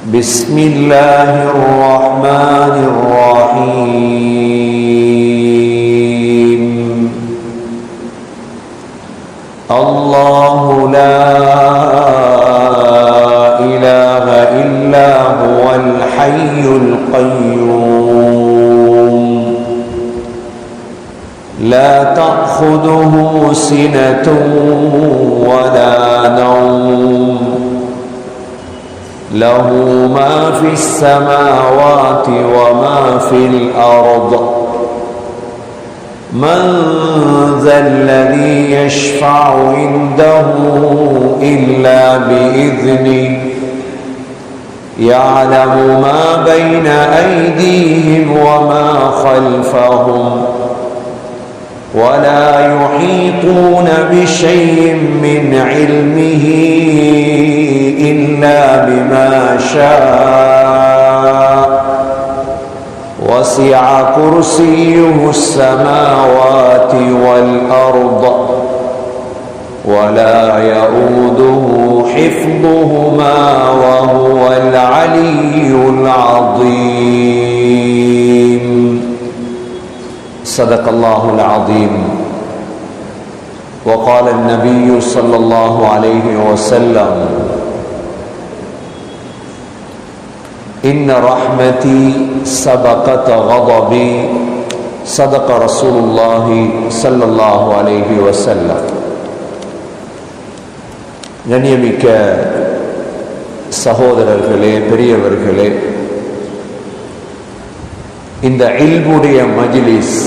بسم الله الرحمن الرحيم الله لا إله إلا هو الحي القيوم لا تأخذه سنة ولا نوم له ما في السماوات وما في الأرض من ذا الذي يشفع عنده إلا بإذنه يعلم ما بين أيديهم وما خلفهم ولا يحيطون بشيء من علمه إلا بما شاء وسع كرسيه السماوات والأرض ولا يؤوده حفظهما وهو العلي العظيم صدق الله العظيم وقال النبي صلى الله عليه وسلم إن رحمتي سبقت غضبي صدق رسول الله صلى الله عليه وسلم. கண்ணியமிக்க சகோதரர்களே, பெரியவர்களே, இந்த இல்முடைய மஜ்லிஸ்,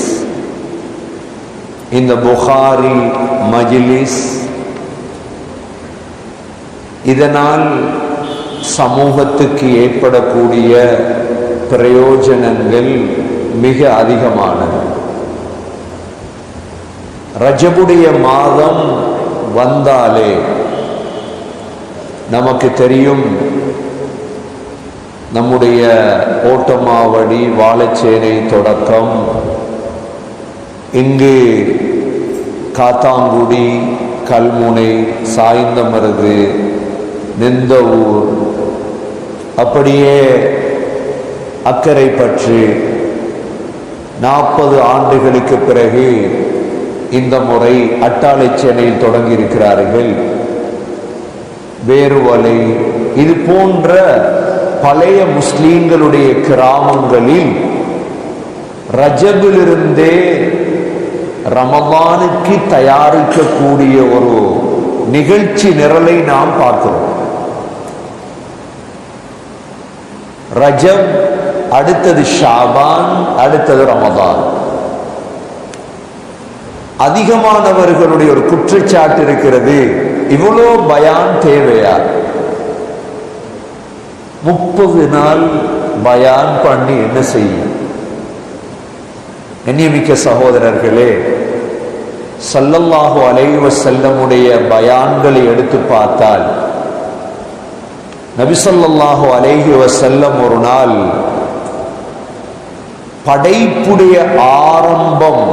இந்த புகாரி மஜ்லிஸ், இதனால் சமூகத்துக்கு ஏற்படக்கூடிய பிரயோஜனங்கள் மிக அதிகமானது. ரஜபுடைய மாதம் வந்தாலே நமக்கு தெரியும், நம்முடைய ஓட்டமாவடி வாழைச்சேனை தொடக்கம் இங்கு காத்தாங்குடி, கல்முனை, சாய்ந்தமருது, நிந்தவூர், அப்படியே அக்கரைப்பற்று 40 ஆண்டுகளுக்கு பிறகு இந்த முறை அட்டாளைச்சேனையில் தொடங்கி இருக்கிறார்கள். வேறுவலை, இது போன்ற பழைய முஸ்லீம்களுடைய கிராமங்களில் ரஜபிலிருந்தே ரமதானுக்கு தயாரிக்கக்கூடிய ஒரு நிகழ்ச்சி நிரலை நாம் பார்க்கிறோம். ரஜப், அடுத்தது ஷாபான், அடுத்தது ரமதான். அதிகமானவர்களுடைய ஒரு குற்றச்சாட்டு இருக்கிறது, இவ்வளோ பயான் தேவையா? 30 நாள் பயான் பண்ணி என்ன செய்யும்? கண்ணியமிக்க சகோதரர்களே, ஸல்லல்லாஹு அலைஹி வஸல்லமுடைய பயான்களை எடுத்து பார்த்தால், நபி ஸல்லல்லாஹு அலைஹி வஸல்லம் ஒரு நாள் படைப்புடைய ஆரம்பம்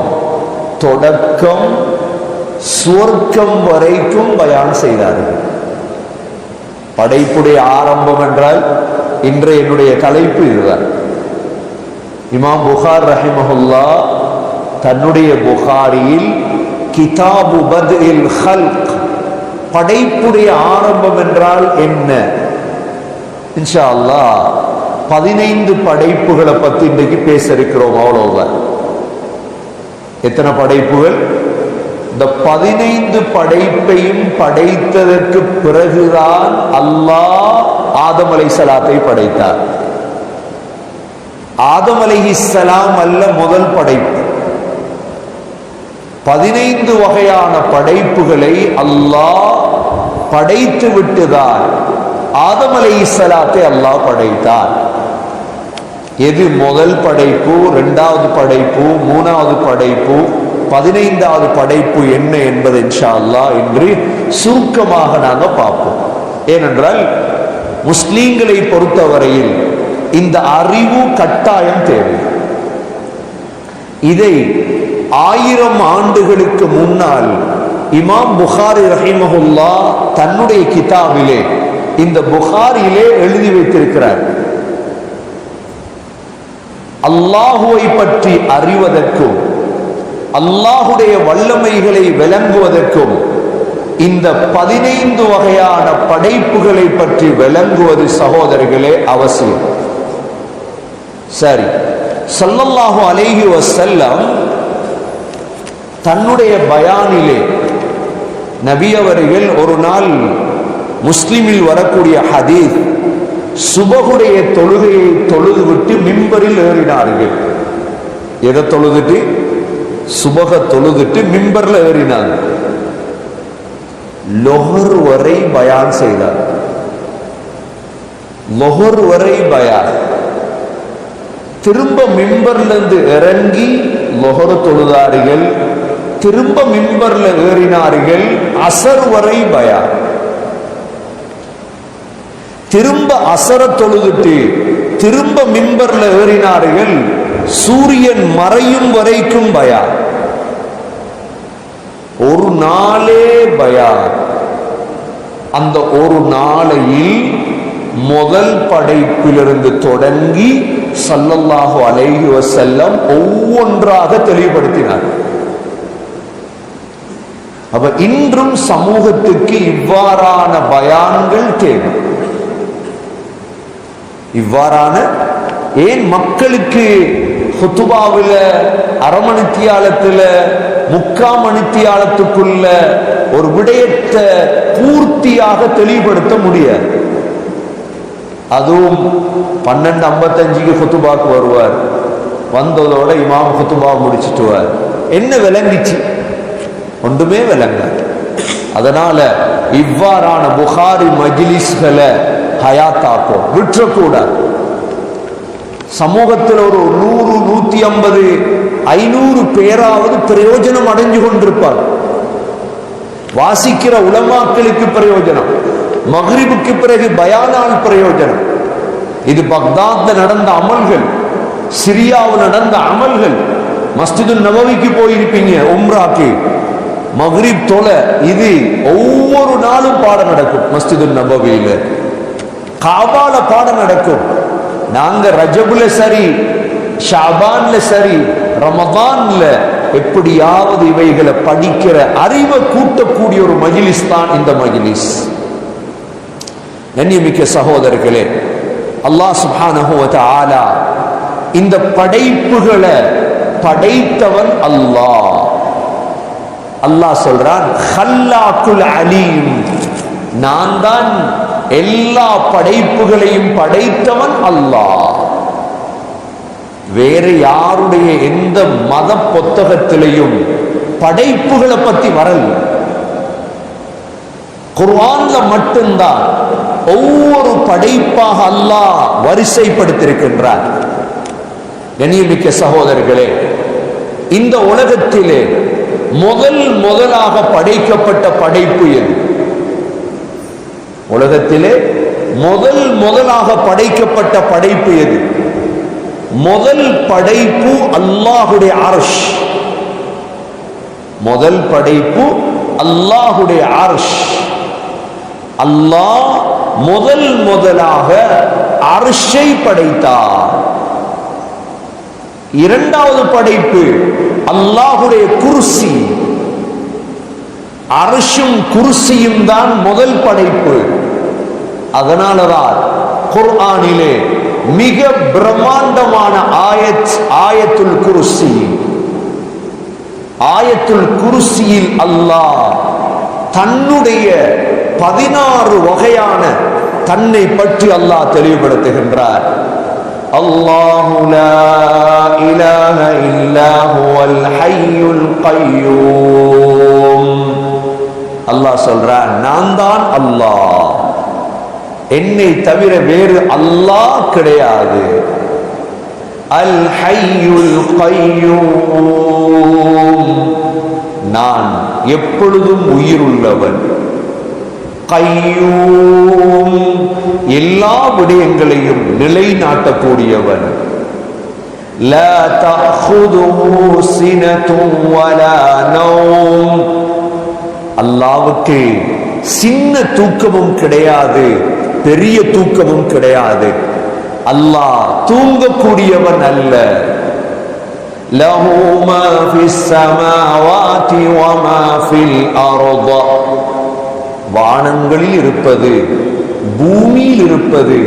தொடக்கம் சுவர்க்கம் வரைக்கும் பயான் செய்தார்கள். படைப்புடைய ஆரம்பம் என்றால் இன்றைய என்னுடைய தலைப்பு இதுதான். இமாம் புகார் ரஹிமஹுல்லாஹ் தன்னுடைய புகாரியில் கிதாபு பத்இல் ஹல்க், படைப்புடைய ஆரம்பம் என்றால் என்ன, இன்ஷா அல்லாஹ் 15 படைப்புகளை பத்தி இன்றைக்கு பேச இருக்கிறோம். அவ்வளவுதான். எத்தனை படைப்புகள்? இந்த 15 படைப்பையும் படைத்ததற்கு பிறகுதான் அல்லாஹ் ஆதம் அலைஹிஸ்ஸலாத்தை படைத்தார். ஆதம் அலைஹிஸ்ஸலாம் அல்ல முதல் படைப்பு. 15 வகையான படைப்புகளை அல்லாஹ் படைத்து விட்டுதான் ஆதம் அலைஹிஸ்ஸலாத்தை அல்லாஹ் படைத்தார். எது முதல் படைப்பு, 2வது படைப்பு, 3வது படைப்பு, 15வது படைப்பு என்ன என்பது இன்ஷா அல்லாஹ் இன்று சுருக்கமாக நாங்கள் பார்ப்போம். ஏனென்றால் முஸ்லீம்களை பொறுத்தவரையில் இந்த அறிவு கட்டாயம் தேவை. இதை 1000 ஆண்டுகளுக்கு முன்னால் இமாம் புகாரி ரஹிமஹுல்லாஹ் தன்னுடைய கிதாபிலே இந்த புகாரிலே எழுதி வைத்திருக்கிறார். அல்லாஹுவை பற்றி அறிவதற்கும் அல்லாஹுடைய வல்லமைகளை விளங்குவதற்கும் இந்த 15 வகையான படைப்புகளை பற்றி விளங்குவது சகோதரர்களே அவசியம். சரி, ஸல்லல்லாஹு அலைஹி வஸல்லம் தன்னுடைய பயானிலே நபி அவர்கள் ஒரு நாள் முஸ்லிமில் வரக்கூடிய ஹதீஸ், சுபகுடைய தொழுகையை தொழுதுவிட்டு மிம்பரில் ஏறினார்கள். எதை தொழுதுட்டு? சுபக தொழுதுட்டு மிம்பர்ல ஏறினாங்க. லொஹர் வரை பயான் செய்தார். லொஹர் வரை பயான். திரும்ப மிம்பர்ல இருந்து இறங்கி லொஹர் தொழுதார்கள். திரும்ப மிம்பர்ல ஏறினார்கள். அசர் வரை பயான். திரும்ப அசர தொழுதுட்டு திரும்ப மிம்பர்ல ஏறினார்கள். சூரியன் மறையும் வரைக்கும் பயான். ஒரு நாளே பயான். அந்த ஒரு நாளையில் முதல் படைப்பிலிருந்து தொடங்கி ஸல்லல்லாஹு அலைஹி வஸல்லம் ஒவ்வொன்றாக தெளிவுபடுத்தினார். அப்ப இன்றும் சமூகத்துக்கு இவ்வாறான பயான்கள் தேவை. இவ்வாறான ஏன் மக்களுக்கு ஹுத்துபாவில அரமணித்தியாலத்துல முக்காமணித்தியாலத்துக்குள்ள ஒரு விடயத்தை பூர்த்தியாக தெளிவுபடுத்த முடியாது. அதுவும் 12:55 ஹுத்துபாக்கு வருவார். வந்ததோட இமாம் ஹுத்துபா முடிச்சுட்டுவார். என்ன விளங்கிச்சு? ஒன்றுமே விளங்க. அதனால இவ்வாறான புகாரி மஜ்லிஸ்களை ஹயாத்தாக்கும், விட்டுறக்கூடாது. சமூகத்தில் ஒரு 100, 150, 500 பேராவது பிரயோஜனம் அடைஞ்சு கொண்டிருப்பார். வாசிக்கிற உலமாக்களுக்கு பிரயோஜனம், மக்ரிபுக்கு பிறகு பயானால் பிரயோஜனம். இது பக்தாத்ல நடந்த அமல்கள், சிரியாவில் நடந்த அமல்கள். மஸ்ஜிது நபவிக்கு போயிருப்பீங்க உம்ராக்கு, மக்ரிப் தொலை. இது ஒவ்வொரு நாளும் பாடம் நடக்கும். மஸ்ஜிது நபவியில காபால பாடம் நடக்கும். நாங்க ரஜபுல சரி, ஷாபான்ல சரி, ரமதான்ல எப்படியாவது இவைகளை படிக்கிற அறிவை கூட்டக்கூடிய ஒரு மஜ்லிஸ் தான் இந்த மஜ்லிஸ். கண்ணியமிக்க சகோதரர்களே, அல்லாஹ் சுப்ஹானஹு வ தஆலா இந்த படைப்புகளை படைத்தவன் அல்லாஹ். அல்லாஹ் சொல்றான், ஹல்லாக்குல் அலீம், நான் தான் எல்லா படைப்புகளையும் படைத்தவன் அல்லாஹ். வேறு யாருடைய எந்த மத புத்தகத்திலையும் படைப்புகளை பத்தி வரல. குர்ஆன்ல மட்டும்தான் ஒவ்வொரு படைப்பாக அல்லாஹ் வரிசைப்படுத்தியிருக்கின்றார். கண்ணியமிக்க சகோதரர்களே, இந்த உலகத்திலே முதலாக படைக்கப்பட்ட படைப்பு எது? உலகத்திலே முதலாக படைக்கப்பட்ட படைப்பு எது? முதல் படைப்பு அல்லாஹுடைய அர்ஷ். முதல் படைப்பு அல்லாஹுடைய அர்ஷ். அல்லாஹ் முதலாக அர்ஷை படைத்தார். இரண்டாவது படைப்பு அல்லாஹுடைய குர்சி. அர்ஷும் குர்சியும் தான் முதல் படைப்பு. அதனாலதான் குர்ஆனிலே மிக பிரம்மாண்டமான ஆயத்துல் குர்சி. ஆயத்துல் குர்சியில் அல்லாஹ் தன்னுடைய 16 வகையான தன்னை பற்றி அல்லாஹ் தெளிவுபடுத்துகின்றார். அல்லாஹு லா இலாஹ இல்லா ஹுவல் ஹய்யுல் கய்யூம். அல்லாஹ் சொல்றான், நான் தான் அல்லாஹ், என்னை தவிர வேறு அல்லாஹ் கிடையாது. அல் ஹய்யுல் கய்யூம், நான் எப்பொழுதும் உயிருள்ளவன். கய்யூம், எல்லா விடயங்களையும் நிலைநாட்டக்கூடியவன். லா தஅഖுதுஹு சினத்துன் வலா நௌம், அல்லாஹ்வுக்கு சின்ன தூக்கமும் கிடையாது, பெரிய தூக்கமும் கிடையாது. அல்லாஹ் தூங்கக்கூடியவன் அல்ல. லஹு மா ஃபிஸ் ஸமாவாதி வ மா ஃபில் அர்ض, வானங்களில் இருப்பது பூமியில் இருப்பது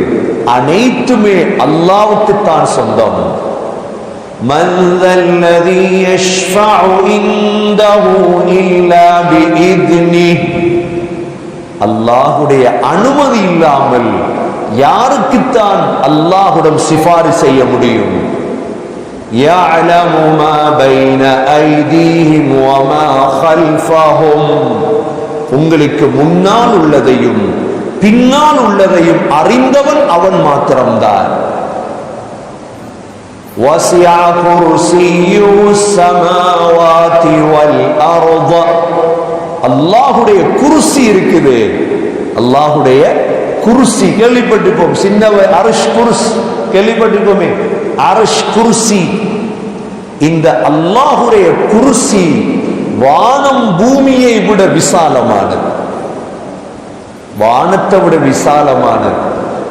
அனைத்துமே அல்லாஹ்வுக்கு தான் சொந்தம். மன் தல்லதி யஷ்ஃபஉ இன்தஹு இல்லா பிஇذனிஹி, அல்லாஹ்வுடைய அனுமதி இல்லாமல் யாருக்குத்தான் அல்லாஹ்விடம் சிபாரிசு செய்ய முடியும்? யஅலமு மா பைன ஐதீஹிம் வ மா கல்ஃபஹும், உங்களுக்கு முன்னால் உள்ளதையும் பின்னால் உள்ளதையும் அறிந்தவன் அவன் மாத்திரம்தான். வஸிஅ குர்சியுஹு ஸமாவாதி வல் அர்ض, அல்லாஹ்வுடைய குர்சி இருக்குது. அல்லாஹ்வுடைய குர்சி கேள்விப்பட்டிருப்போம், சின்ன அர்ஷ் குர்ஸ் கேள்விப்பட்டிருப்போமே, அர்ஷ் குர்சி. இந்த அல்லாஹ்வுடைய குர்சி வானம் பூமியை விட விசாலமானது, வானத்தை விட விசாலமானது.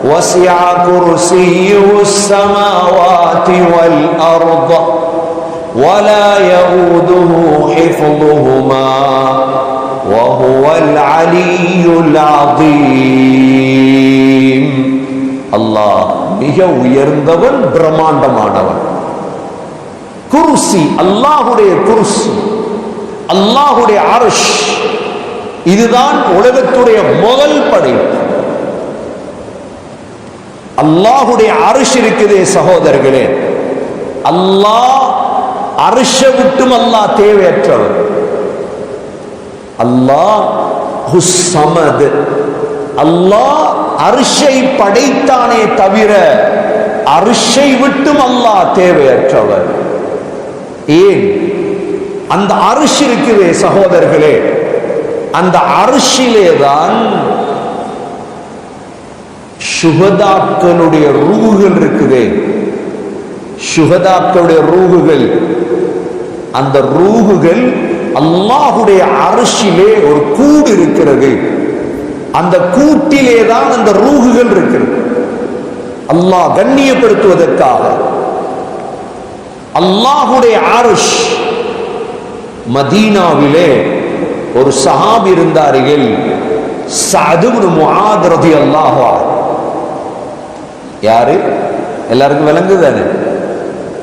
வஸிஅ குர்சியுஹு ஸமாவாதி வல் அர்ض வலா யஊதுஹு ஹிஃظுஹுமா வஹுவல் அலியுல் அஸீம். அல்லாஹ் மிக உயர்ந்தவன், பிரம்மாண்டமானவன். குர்சி, அல்லாஹ்வுடைய குர்சி, அல்லாஹ்வுடைய அர்ஷ், இதுதான் உலகத்துடைய முதல் படைப்பு. அல்லாஹ்வுடைய அர்ஷ் இருக்குதே சகோதரர்களே, அல்லாஹ் அர்ஷை விட்டும் அல்லாஹ் தேவையற்றவர். அல்லாஹ் ஸமத், அல்லாஹ் அர்ஷை படைத்தானே தவிர அர்ஷை விட்டும் அல்லாஹ் தேவையற்றவர். ஏன்? அந்த அர்ஷ் இருக்குதே சகோதரர்களே, அந்த அர்ஷிலேதான் ஷுஹதாக்களுடைய ரூஹுகள் இருக்குதே, ஷுஹதாக்களுடைய ரூஹுகள், அந்த ரூஹுகள் அல்லாஹ்வுடைய அர்ஷிலே ஒரு கூடு இருக்கிறது. அந்த கூட்டிலே தான் அந்த ரூஹுகள் இருக்கிறது. அல்லாஹ் கண்ணியப்படுத்துவதற்காக அல்லாஹ்வுடைய அர்ஷ். மதீனாவிலே ஒரு சஹாபி இருந்தார்கள், சஅத் இப்னு முஆத் ரலியல்லாஹு அன்ஹு. யாரு? எல்லாருக்கும் விளங்குதானே?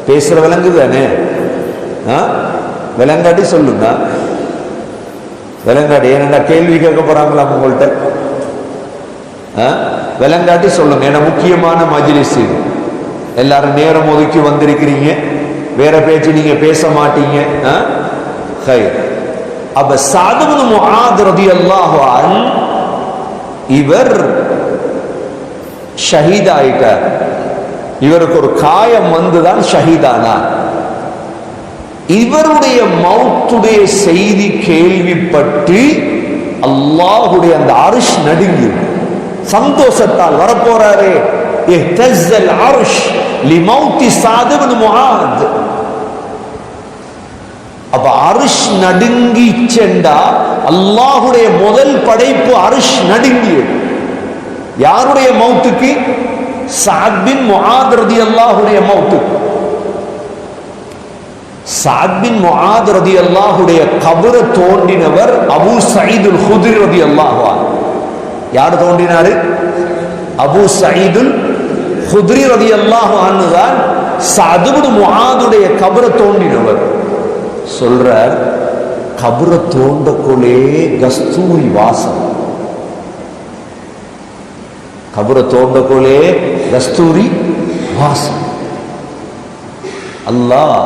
பேசுற விளங்குதானே? விளங்காட்டி சொல்லுங்க, விளங்காட்டி. ஏன்னா கேள்வி கேட்க போறாங்களா உங்கள்கிட்ட? விளங்காட்டி சொல்லுங்க. ஏன்னா முக்கியமான மஜ்லிஸ் இது. எல்லாரும் நேரம் ஒதுக்கி வந்திருக்கிறீங்க, வேற பேச்சு நீங்க பேச மாட்டீங்க. அப்ப சஅத் இப்னு முஆத் ரலியல்லாஹு அன்ஹு இவர் ஷஹீத் ஆயிட்டார். இவருக்கு ஒரு காயம் வந்துதான் ஷஹீதானார். இவருடைய மௌத்துடைய செய்தி கேள்விப்பட்டு அல்லாஹ்வுடைய அந்த அர்ஷ் நடுங்கி சந்தோஷத்தால் வரப்போறாரே. இஹ்தஸல் அர்ஷ் லிமௌத்தி சஅத் இப்னு முஆத். அப்ப அர்ஷ் நடுங்கி சென்றா அல்லாஹ்வுடைய முதல் படைப்பு அர்ஷ் நடுங்கியது. யாருடைய மௌத்துக்கு? சஅத் பின் முஆத் ரலியல்லாஹுடைய மௌத்துக்கு. சஅத் பின் முஆத் ரலியல்லாஹுடைய கபரை தோண்டினவர் அபூ சயீதுல் குத்ரி ரலியல்லாஹு அன்ஹு. யார் தோண்டினாரு? அபூ சயீதுல் குத்ரி ரலியல்லாஹு அன்ஹு தான் சஅத் பின் முஆதுடைய கபரை தோண்டினவர். சொல்றார், கபரை தோண்டக்குள்ளே கஸ்தூரி வாசம், கபரை தோண்டக்குள்ளே கஸ்தூரி வாசம். அல்லாஹ்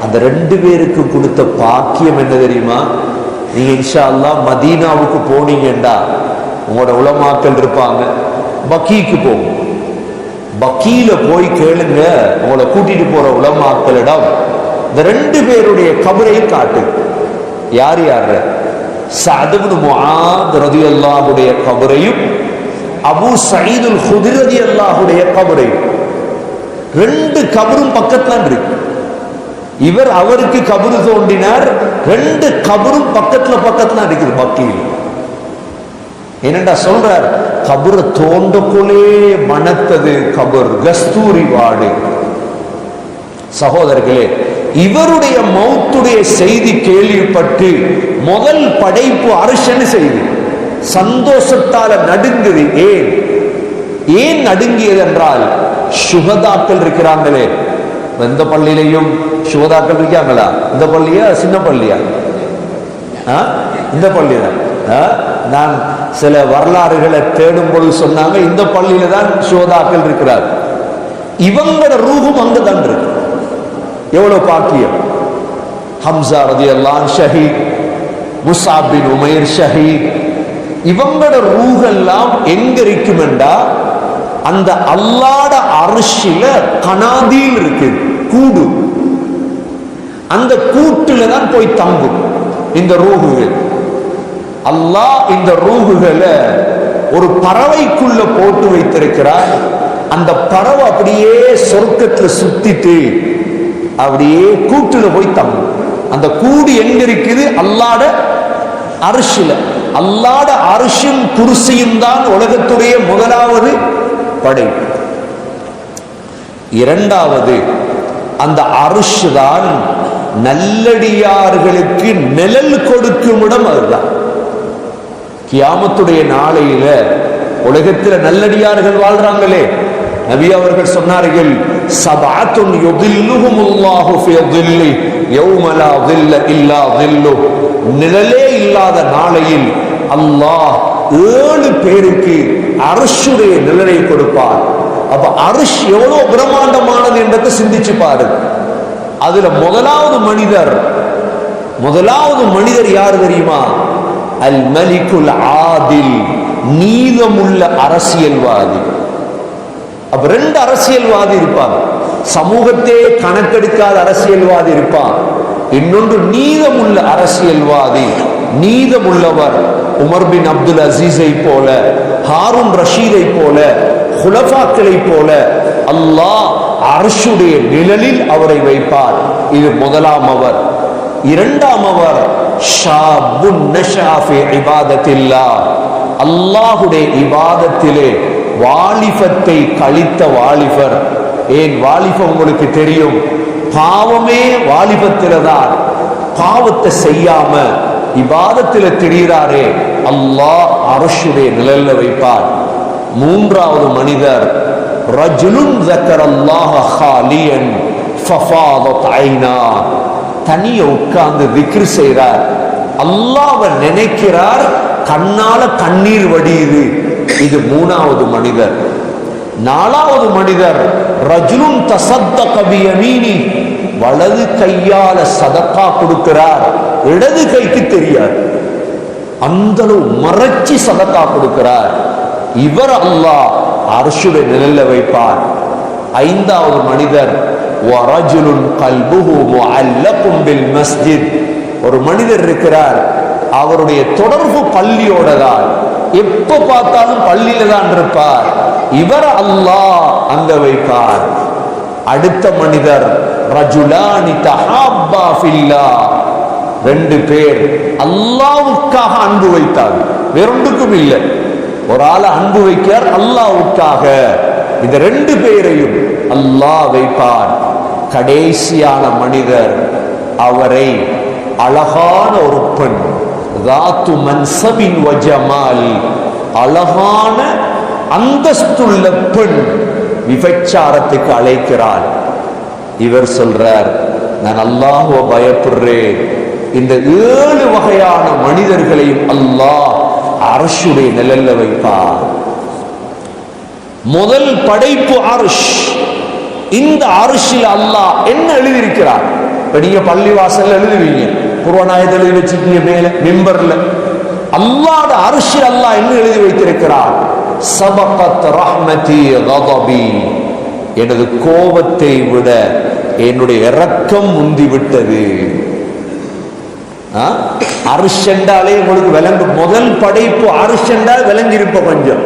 அந்த ரெண்டு பேருக்கு கொடுத்த பாக்கியம் என்ன தெரியுமா? நீங்க இன்ஷா அல்லாஹ் மதீனாவுக்கு போனீங்கண்டா உங்களோட உலமாக்கள் இருப்பாங்க, பக்கீக்கு போங்க. பக்கீல போய் கேளுங்க, உங்களை கூட்டிட்டு போற உலமாக்களிடம் இந்த ரெண்டு பேருடைய கபரையும் காட்டு. யார் யார்? சஅத் இப்னு முஆத் ரலியல்லாஹுடைய கபரையும் அபூ சயீதுல் குத்ரி ரலியல்லாஹுடைய கபரையும். ரெண்டு கபரும் பக்கத்துல இருக்கு. இவர் அவருக்கு கபரு தோண்டினார், ரெண்டு கபரும் பக்கத்துல பக்கத்துல இருக்குது பக்கீல். என்னடா சொல்றார்? கபரை தோண்டக்குள்ளே மணத்தது கபர், கஸ்தூரி வாடு. சகோதரர்களே, இவருடைய மௌத்துடைய செய்தி கேள்விப்பட்டு முதல் படைப்பு அரிசன்னு செய்தி சந்தோஷத்தால நடுங்குது. ஏன் நடுங்கியது என்றால், சுகதாக்கள் இருக்கிறாங்களே, எந்த பள்ளியிலையும் சுகதாக்கள் இருக்காங்களா? இந்த பள்ளியா சின்ன பள்ளியா? இந்த பள்ளியில நான் சில வரலாறுகளை தேடும் பொழுது சொன்னாங்க, இந்த பள்ளியில தான் சுகதாக்கள் இருக்கிறார். இவங்களோட ரூஹும் அங்கதான் இருக்கு. எவ்வளவு பாக்கியம்! ஹம்சா ரலியல்லாஹு அன்ஹு ஷஹீத், முஸ்அப் பின் உமைர் ஷஹீத். இவங்களோட ரூஹெல்லாம் எங்க இருக்கும் என்றா, அந்த அல்லாஹ்வுடைய அர்ஷில கனாதீல் இருக்கு, கூடு. அந்த கூட்டுல தான் போய் தங்கும் இந்த ரூஹுகள். அல்லாஹ் இந்த ரூஹுகளை ஒரு பறவைக்குள்ள போட்டு வைத்திருக்கிறார். அந்த பறவை அப்படியே சொர்க்கத்துல சுத்திட்டு அப்படியே கூட்டுல போய் தங்கும். அந்த கூடு எங்க இருக்குது? அல்லாஹ்வுடைய அர்ஷில. அல்லாஹ்வுடைய அர்ஷும் குர்சியும் தான் உலகத்துடைய முதலாவது படைப்பு. இரண்டாவது, அந்த அர்ஷ் தான் நல்லடியார்களுக்கு நிழல் கொடுக்கும் இடம். அதுதான் கியாமத்துடைய நாளையில உலகத்தில் நல்லடியார்கள் வாழ்றாங்களே, நபி அவர்கள் சொன்னார்கள், சபஅத்துன் யுதில்லுஹுமுல்லாஹு ஃபீ தில்லி யௌம லா தில்ல இல்லா தில்லு. நிழலே இல்லாத நாளையில் அல்லாஹ் 7 பேருக்கு அர்ஷுடைய நிழலை கொடுப்பார். அப்ப அர்ஷ் எவ்வளவு பிரம்மாண்டமானது என்பதை சிந்திச்சு பாரு. அதுல முதலாவது மனிதர் யார் தெரியுமா? அல் மலிகுல் ஆதில், நீதமுள்ள அரசியல்வாதி. அப்ப 2 அரசியல்வாதி இருப்பாங்க. சமூகத்தை கணக்கெடுக்காத அரசியல்வாதி இருப்பான், இன்னொன்று நீதமுள்ள அரசியல்வாதி. நீதமுள்ளவர் உமர் பின் அப்துல் அசீஸை போல, ஹாரூன் ரஷீதை போல, குலஃபாக்களை போல அல்லாஹ் அர்ஷுடைய நிழலில் அவரை வைப்பார். இது முதலாம் அவர். இரண்டாம் அவர் ஷாபுன் நஷா ஃபீ இபாதத்தில்லாஹ், அல்லாஹ்வுடைய இபாதத்திலே வாலிபத்தை கழித்த வாலிபர். ஏன் வாலிபம் உங்களுக்கு தெரியும், பாவமே வாலிபத்தில தான். பாவத்தை செய்யாம இபாதத்தில தெரிகிறாரே, அல்லாஹ் அர்ஷுடைய நிழல்ல வைப்பார். மூன்றாவது மனிதர் ரஜுலுன் ஸக்கரல்லாஹ ஹாலியன் ஃபஃபாதத் ஐனா, தனிய உட்கார்ந்து திக்ர் செய்கிறார், அல்லாஹ்வை நினைக்கிறார், கண்ணால கண்ணீர் வடியுது. இது மூணாவது மனிதர். நாலாவது மனிதர் ரஜுலுன் தஸத்தக பியமீனி, வலது கையால சதக்கா கொடுக்கிறார், இடது கைக்கு தெரியாது, அந்த மறைச்சி சதக்கா கொடுக்கிறார். இவர் அல்லாஹ் அர்ஷுடைய நிழல்ல வைப்பார். ஐந்தாவது மனிதர் வரஜுலுன் கல்புஹு முஅல்லகுன் பில் மஸ்ஜித், ஒரு மனிதர் இருக்கிறார், அவருடைய தொடர்பு பள்ளியோட தான், எப்ப பார்த்தாலும் பள்ளியில தான் இருப்பார். இவர் அல்லாஹ் அங்க வைப்பார். அடுத்த மனிதர் ரஜுலானி தஹாப்பா ஃபில்லாஹ், 2 பேர் அல்லாஹ்வுக்காக அன்பு வைத்தார், வேறொன்றுக்கும் இல்லை. ஒரு ஆளை அன்பு வைக்கிறார் அல்லாஹ்வுக்காக. இந்த 2 பேரையும் அல்லாஹ் வைப்பார். கடைசியான மனிதர், அவரை அழகான ஒரு பெண், தாத்து மன்சபின் வ ஜமால், அழகான அந்தஸ்துள்ள பெண் விபச்சாரத்துக்கு அழைக்கிறார். இவர் சொல்றார், நான் அல்லாஹ்வை பயப்படுறேன். இந்த 7 வகையான மனிதர்களையும் அல்லாஹ் அர்ஷுடைய நிழல்ல வைப்பார். முதல் படைப்பு அர்ஷ். இந்த அர்ஷில் அல்லாஹ் என்ன எழுதியிருக்கிறார்? நீங்க பள்ளிவாசல் எழுதுவீங்க, குர்ஆனாயத்தை எழுதி வச்சிருக்கீங்க மேல மிம்பர்ல. அல்லாஹ்வுடைய அர்ஷில் அல்லாஹ் என்ன எழுதி வைத்திருக்கிறார்? சபகத் ரஹ்மதி கதபி, எனது கோபத்தை விட என்னுடைய இரக்கம் முந்தி விட்டது. அர்ஷ் என்றாலே உங்களுக்கு விளங்கு, முதல் படைப்பு அர்ஷ் என்றால் விளங்கிருப்ப, கொஞ்சம்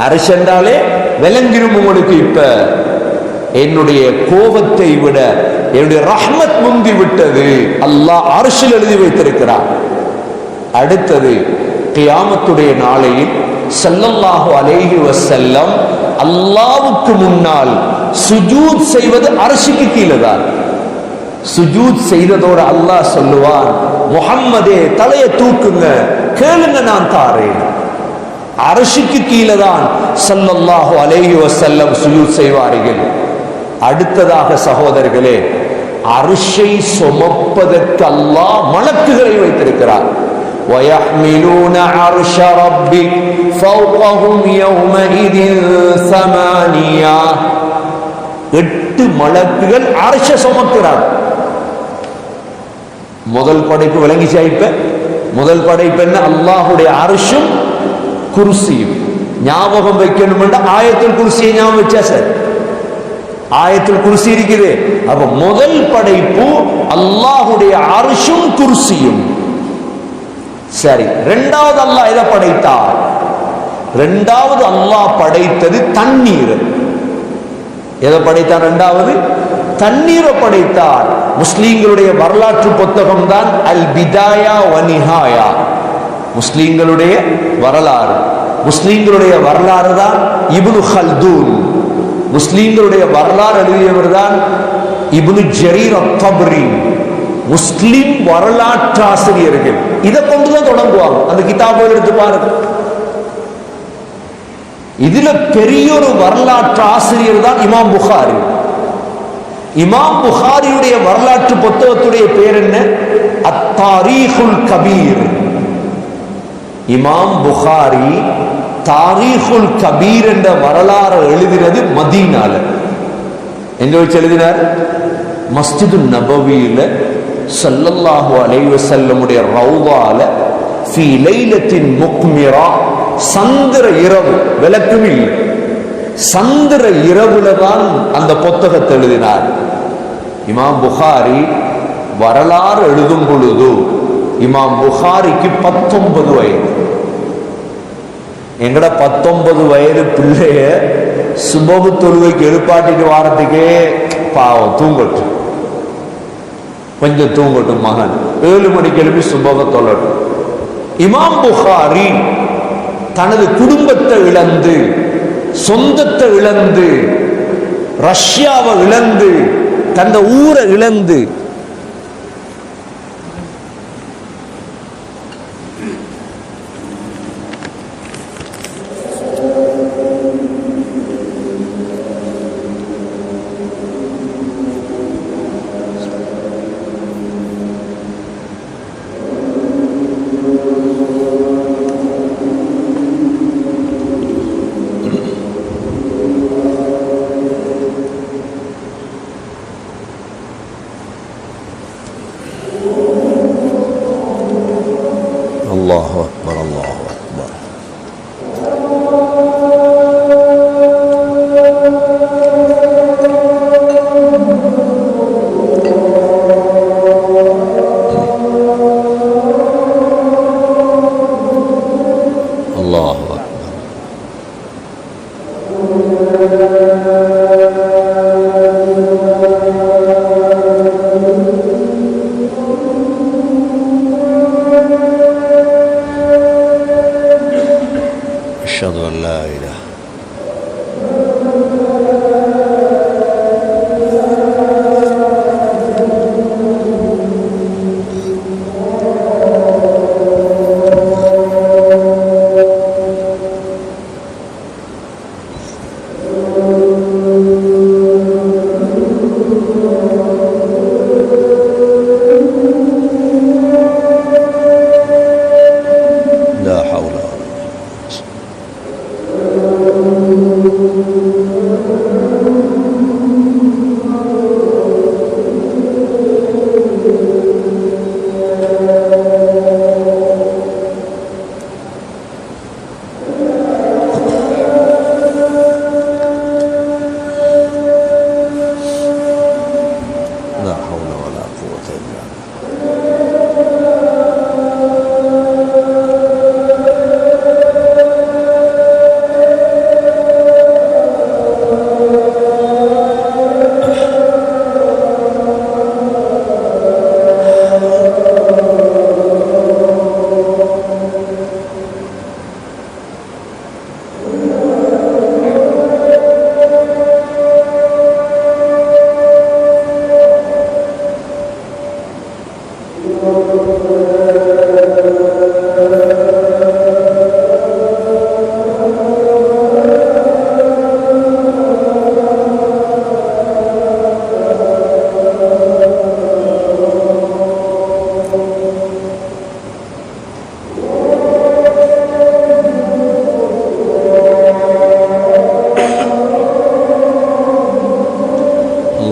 அர்ஷ் என்றாலே விளங்கிரும் உங்களுக்கு. இப்ப என்னுடைய கோபத்தை விட என்னுடைய ரஹ்மத் முந்தி விட்டது, அல்லாஹ் அர்ஷில் எழுதி வைத்திருக்கிறார். அடுத்தது கியாமத்துடைய நாளையில் ஸல்லல்லாஹு அலைஹி வஸல்லம் அல்லாஹ்வுக்கு முன்னால் சுஜூத் செய்வது அர்ஷுக்கு கீழே தான். சுஜூத் செய்ததோட அல்லாஹ் சொல்லுவான், முஹம்மதே தலையை தூக்குங்க, கேளுங்க நான் தாரேன். அர்ஷுக்கு கீழே தான் ஸல்லல்லாஹு அலைஹி வஸல்லம் சுஜூத் செய்வார்கள். அடுத்ததாக சகோதரர்களே, அர்ஷை சுமப்பதற்கு அல்லாஹ் மலக்குகளை வைத்திருக்கிறார். وَيَحْمِلُونَ عَرْشَ رَبِّكَ فَوْقَهُمْ يَوْمَئِذٍ ثَمَانِيَةٌ. 8 மலக்குகள் அர்ஷ சுமக்கிறார். முதல் படைப்பு விளங்கிச்சா? இப்ப முதல் படைப்பு என்ன? அல்லாஹ்வுடைய அர்ஷும் குர்சியும். ஞாபகம் வைக்கணும் என்ற ஆயத்துல் குர்சியை ஞாபகம் வச்சா சார், ஆயத்துல் குர்சி இருக்குது. அப்ப முதல் படைப்பு அல்லாஹ்வுடைய அர்ஷும் குர்சியும். சரி, இரண்டாவது அல்லாஹ் எதை படைத்தார்? இரண்டாவது அல்லாஹ் படைத்தது தண்ணீர். எதை படைத்தார்? இரண்டாவது தண்ணீரை படைத்தார். முஸ்லிம்களுடைய வரலாற்று புத்தகம் தான் அல் பிதாயா வ நிஹாயா. முஸ்லிம்களுடைய வரலாறு, முஸ்லிம்களுடைய வரலாறு தான் இப்னு ஹல்தூன். முஸ்லிம்களுடைய வரலாறு எழுதியவர் தான் இப்னு ஜரீர் அத்-தப்ரி. முஸ்லிம் வரலாற்று ஆசிரியர்கள் இதை கொண்டுதான் தொடங்குவாங்க. அந்த கிதாபுகள் எடுத்து பாருங்க. இதுல பெரிய ஒரு வரலாற்று ஆசிரியர் தான் இமாம் புகாரி. இமாம் புகாரியுடைய வரலாற்று புத்தகத்துடைய பேர் என்ன? அத்-தாரீகுல் கபீர். இமாம் புகாரி தாரீகுல் கபீர் என்ற வரலாறு எழுதினது மதீனால. எங்க வச்சு எழுதினார்? மஸ்ஜிது நபவியில ஸல்லல்லாஹு அலைஹி வஸல்லமுடைய ரௌதால ஃபீ லைலத்தின் முக்மிரா. சந்திர இரவு, விளக்கும் இல்லை, சந்திர இரவுல தான் அந்த புத்தகத்தை எழுதினார். இமாம் புகாரி வரலாறு எழுதும் பொழுது இமாம் புகாரிக்கு 19 வயது. எங்கட 19 வயது பிள்ளைய சுபஹு தொழுகைக்கு எழுப்பாட்டிட்டு வாரத்துக்கே பாவம், தூங்கட்டும், கொஞ்சம் தூங்கட்டும் மகன், 7 மணிக்கு எழுப்பி சுபஹ தொழட்டும். இமாம் புகாரி தனது குடும்பத்தை இழந்து, சொந்தத்தை இழந்து, ரஷ்யாவை இழந்து, தந்த ஊரை இழந்து அல்லாஹு அக்பர், அல்லாஹு அக்பர். அல்லாஹு அக்பர். أشهد أن لا إله. لا حول ولا لا حول ولا قوة إلا بالله.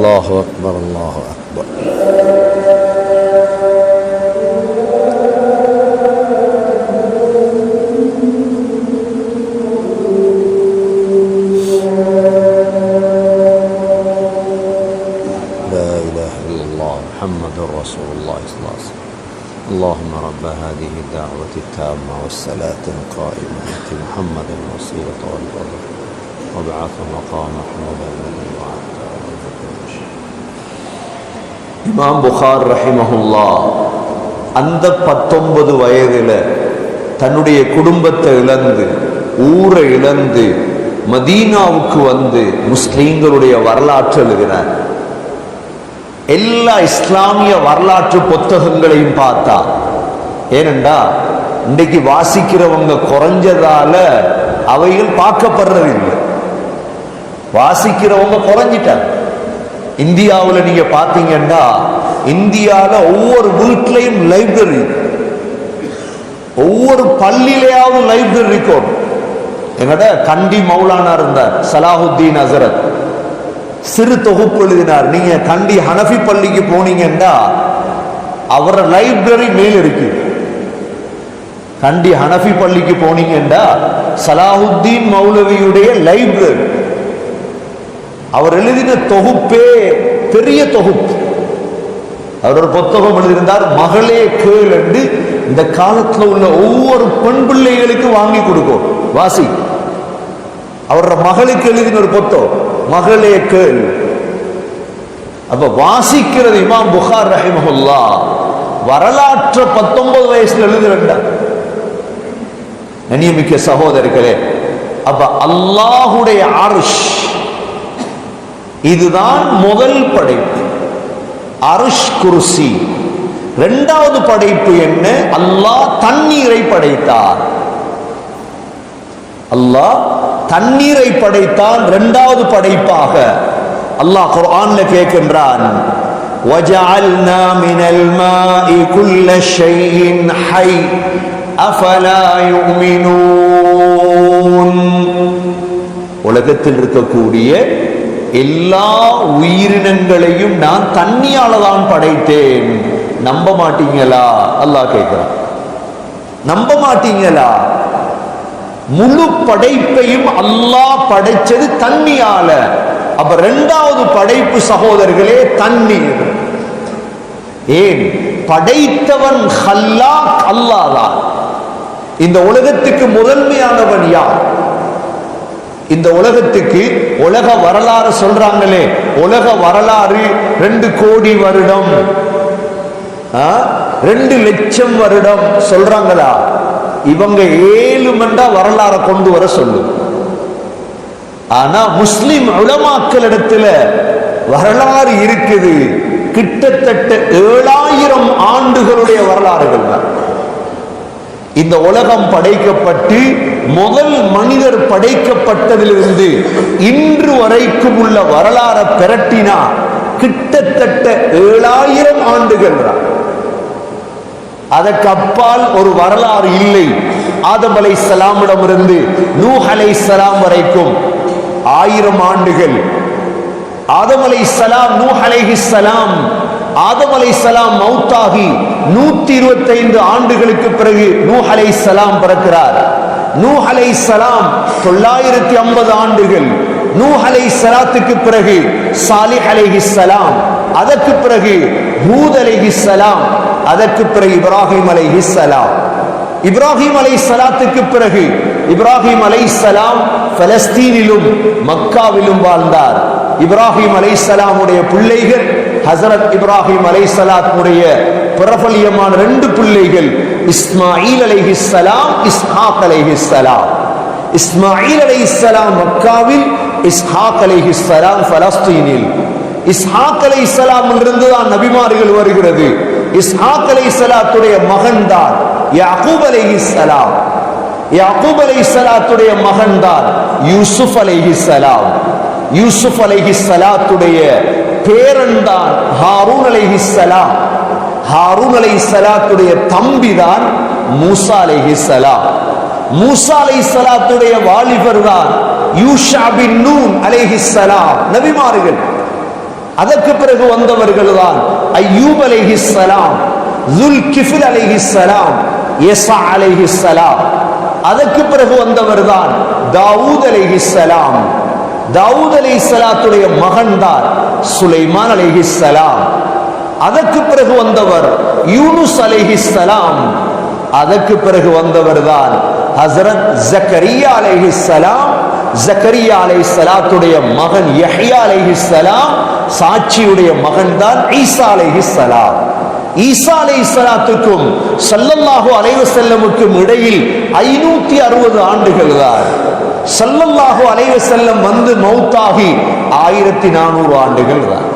அல்லாஹு அக்பர் அல்லாஹு அக்பர். محمد رسول الله صلى الله عليه وسلم. اللهم رب هذه الدعوة التامة والصلاة القائمة آت محمدا الوسيلة والفضل وابعثه مقام محمود الذي وعدته. இமாம் புகார் ரஹிமஹுல்லா அந்த 19 வயதில் தன்னுடைய குடும்பத்தை இழந்து ஊரை இழந்து மதீனாவுக்கு வந்து முஸ்லிம்களுடைய வரலாற்று எழுதினார். எல்லா இஸ்லாமிய வரலாற்று புத்தகங்களையும் பார்த்தா, ஏனென்றா இன்றைக்கு வாசிக்கிறவங்க குறைஞ்சதால அவைகள் பார்க்கப்படுறதில்லை. வாசிக்கிறவங்க குறைஞ்சிட்டாங்க. இந்தியாவில் நீங்க பார்த்தீங்கன்னா இந்தியாவில் ஒவ்வொரு வீட்லையும் லைப்ரரி, ஒவ்வொரு பள்ளியிலேயாவது லைப்ரரி இருக்கும். எங்கட கண்டி மௌலானா இருந்தார் சலாஹுத்தீன் ஹசரத், சிறு தொகுப்பு எழுதினார். நீங்க கண்டி ஹனஃபி பள்ளிக்கு போனீங்கன்னா அவர லைப்ரரி மேல் இருக்கு. கண்டி ஹனஃபி பள்ளிக்கு போனீங்கன்னா சலாஹுத்தீன் மௌலவியுடைய லைப்ரரி, அவர் எழுதின தொகுப்பே பெரிய தொகுப்பு. அவர் ஒரு புத்தகம் எழுதியிருந்தார், மகளே கேள் என்று. இந்த காலத்தில் உள்ள ஒவ்வொரு பெண் பிள்ளைகளுக்கு வாங்கி கொடுக்கும் வாசி. அவரோட மகளுக்கு எழுதின ஒரு புத்தகம், மகளே கேள். அப்ப வாசிக்கிறது. இமாம் புகார் ரஹிமஹுல்லா வரலாற்று 19 வயசுல எழுதுறார். கண்ணியமிக்க சகோதரர்களே, அப்ப அல்லாஹுடைய அர்ஷ் இதுதான் முதல் படைப்பு, அர்ஷ் குர்சி. இரண்டாவது படைப்பு என்ன? அல்லாஹ் தண்ணீரை படைத்தார். அல்லாஹ் தண்ணீரை படைத்தான். இரண்டாவது படைப்பாக அல்லாஹ் குர்ஆன்ல கேட்கின்றான், وَجَعَلْنَا مِنَ الْمَاءِ كُلَّ شَيْءٍ حَيٍّ أَفَلَا يُؤْمِنُونَ. உலகத்தில் இருக்கக்கூடிய எல்லா உயிரினங்களையும் நான் தண்ணியால தான் படைத்தேன், நம்ப மாட்டீங்களா? அல்லாஹ் கேட்கிறான், நம்ப மாட்டீங்களா? முழு படைப்பையும் அல்லாஹ் படைச்சது தண்ணியால. அப்ப இரண்டாவது படைப்பு சகோதரர்களே தண்ணீர். ஏன்? படைத்தவன் ஹல்லாக் அல்லாஹ் தான். இந்த உலகத்துக்கு முதன்மையானவன் யார்? இந்த உலகத்துக்கு உலக வரலாறு சொல்றாங்களே, உலக வரலாறு 2 கோடி வருடம், 2 லட்சம் வருடம் சொல்றாங்களா? இவங்க 7 மண்டா வரலாறு கொண்டு வர சொல்லும். ஆனா முஸ்லிம் உலமாக்களிடத்துல வரலாறு இருக்குது, கிட்டத்தட்ட 7000 ஆண்டுகளுடைய வரலாறுகள் தான். இந்த உலகம் படைக்கப்பட்டு முதல் மனிதர் படைக்கப்பட்டதிலிருந்து இன்று வரைக்கும் உள்ள வரலாறு பெரட்டினா கிட்டத்தட்ட 7000 ஆண்டுகள் தான். அதற்கு அப்பால் ஒரு வரலாறு இல்லை. ஆதம் அலைஹிஸ்ஸலாமிடம் இருந்து நூஹ் அலைஹிஸ்ஸலாம் வரைக்கும் 1000 ஆண்டுகள். ஆதம் அலைஹிஸ்ஸலாம், நூஹ் அலைஹிஸ்ஸலாம், ஆதம் அலைஹிஸ்ஸலாம் மௌத்தாகி 125 ஆண்டுகளுக்கு பிறகு நூஹ் அலைஹிஸ்ஸலாம் பிறக்கிறார். நூஹ் அலைஹிஸ்ஸலாம் 950 ஆண்டுகள். நூஹ் அலைஹிஸ்ஸலாத்துக்கு பிறகு சாலிஹ் அலைஹிஸ்ஸலாம், அதற்கு பிறகு ஹூத் அலைஹிஸ்ஸலாம், அதற்கு பிறகு இப்ராஹிம் அலைஹிஸ்ஸலாம். இப்ராஹிம் அலைஹிஸ்ஸலாத்துக்கு பிறகு இப்ராஹிம் அலைஹிஸ்ஸலாம் பலஸ்தீனிலும் மக்காவிலும் வாழ்ந்தார். இப்ராஹிம் அலைஹிஸ்ஸலாமுடைய பிள்ளைகள் ஹஸரத் இப்ராஹிம் அலைஹிஸ்ஸலாத்துடைய பிரபலியமான 2 பிள்ளைகள், இஸ்மாயில் அலைஹிஸ்ஸலாம், இஸ்ஹாக் அலைஹிஸ்ஸலாம். இஸ்மாயில் அலைஹிஸ்ஸலாம் மக்காவில், இஸ்ஹாக் அலைஹிஸ்ஸலாம் பலஸ்தீனில். இஸ்ஹாக் அலைஹிஸ்ஸலாம் இருந்து தான் நபிமார்கள் வருகிறது. இஸ்ஹாக் அலைஹிஸ்ஸலாத்துடைய மகன் தான் யாக்கூப் அலைஹிஸ்ஸலாம். யாக்கூப் அலைஹிஸ்ஸலாத்துடைய மகன் தான் யூசுப் அலைஹிஸ்ஸலாம். யூசுப் அலைஹிஸ்ஸலாத்துடைய பேரன் தான் ஹாரூன் அலைஹிஸ்ஸலாம். ஹாரூன் அலைஹிஸ்ஸலாத்துடைய தம்பி தான் மூசா அலைஹிஸ்ஸலாம். மூசா அதற்கு பிறகு வந்தவர்கள் தான் அய்யூப் அலைஹிஸ்ஸலாம், ஸுல்கிஃபில் அலைஹிஸ்ஸலாம், யஸா அலைஹிஸ்ஸலாம். அதற்கு பிறகு வந்தவர் தான் தாவூத் அலைஹிஸ்ஸலாம். தாவூத் அலைஹிஸ்ஸலாத்துடைய மகன் தான் சுலைமான் அலைஹிஸ்ஸலாம். அதற்கு பிறகு வந்தவர் யூனுஸ் அலைஹிஸ்ஸலாம். அதற்கு பிறகு வந்தவர் தான் ஹஸரத் ஜக்கரியா அலைஹிஸ்ஸலாம். ஜக்கரியா அலைஹிஸ்ஸலாத்துடைய மகன் யஹ்யா அலைஹிஸ்ஸலாம். சாட்சியுடைய மகன் தான் ஈசா அலைஹிஸ்ஸலாம். ஈசா அலைஹிஸ்ஸலாத்துக்கும் ஸல்லல்லாஹு அலைஹி வஸல்லமுக்கும் இடையில் 560 ஆண்டுகள் தான். ஸல்லல்லாஹு அலைஹி வஸல்லம் வந்து மௌத்தாகி 1400 ஆண்டுகள் தான்.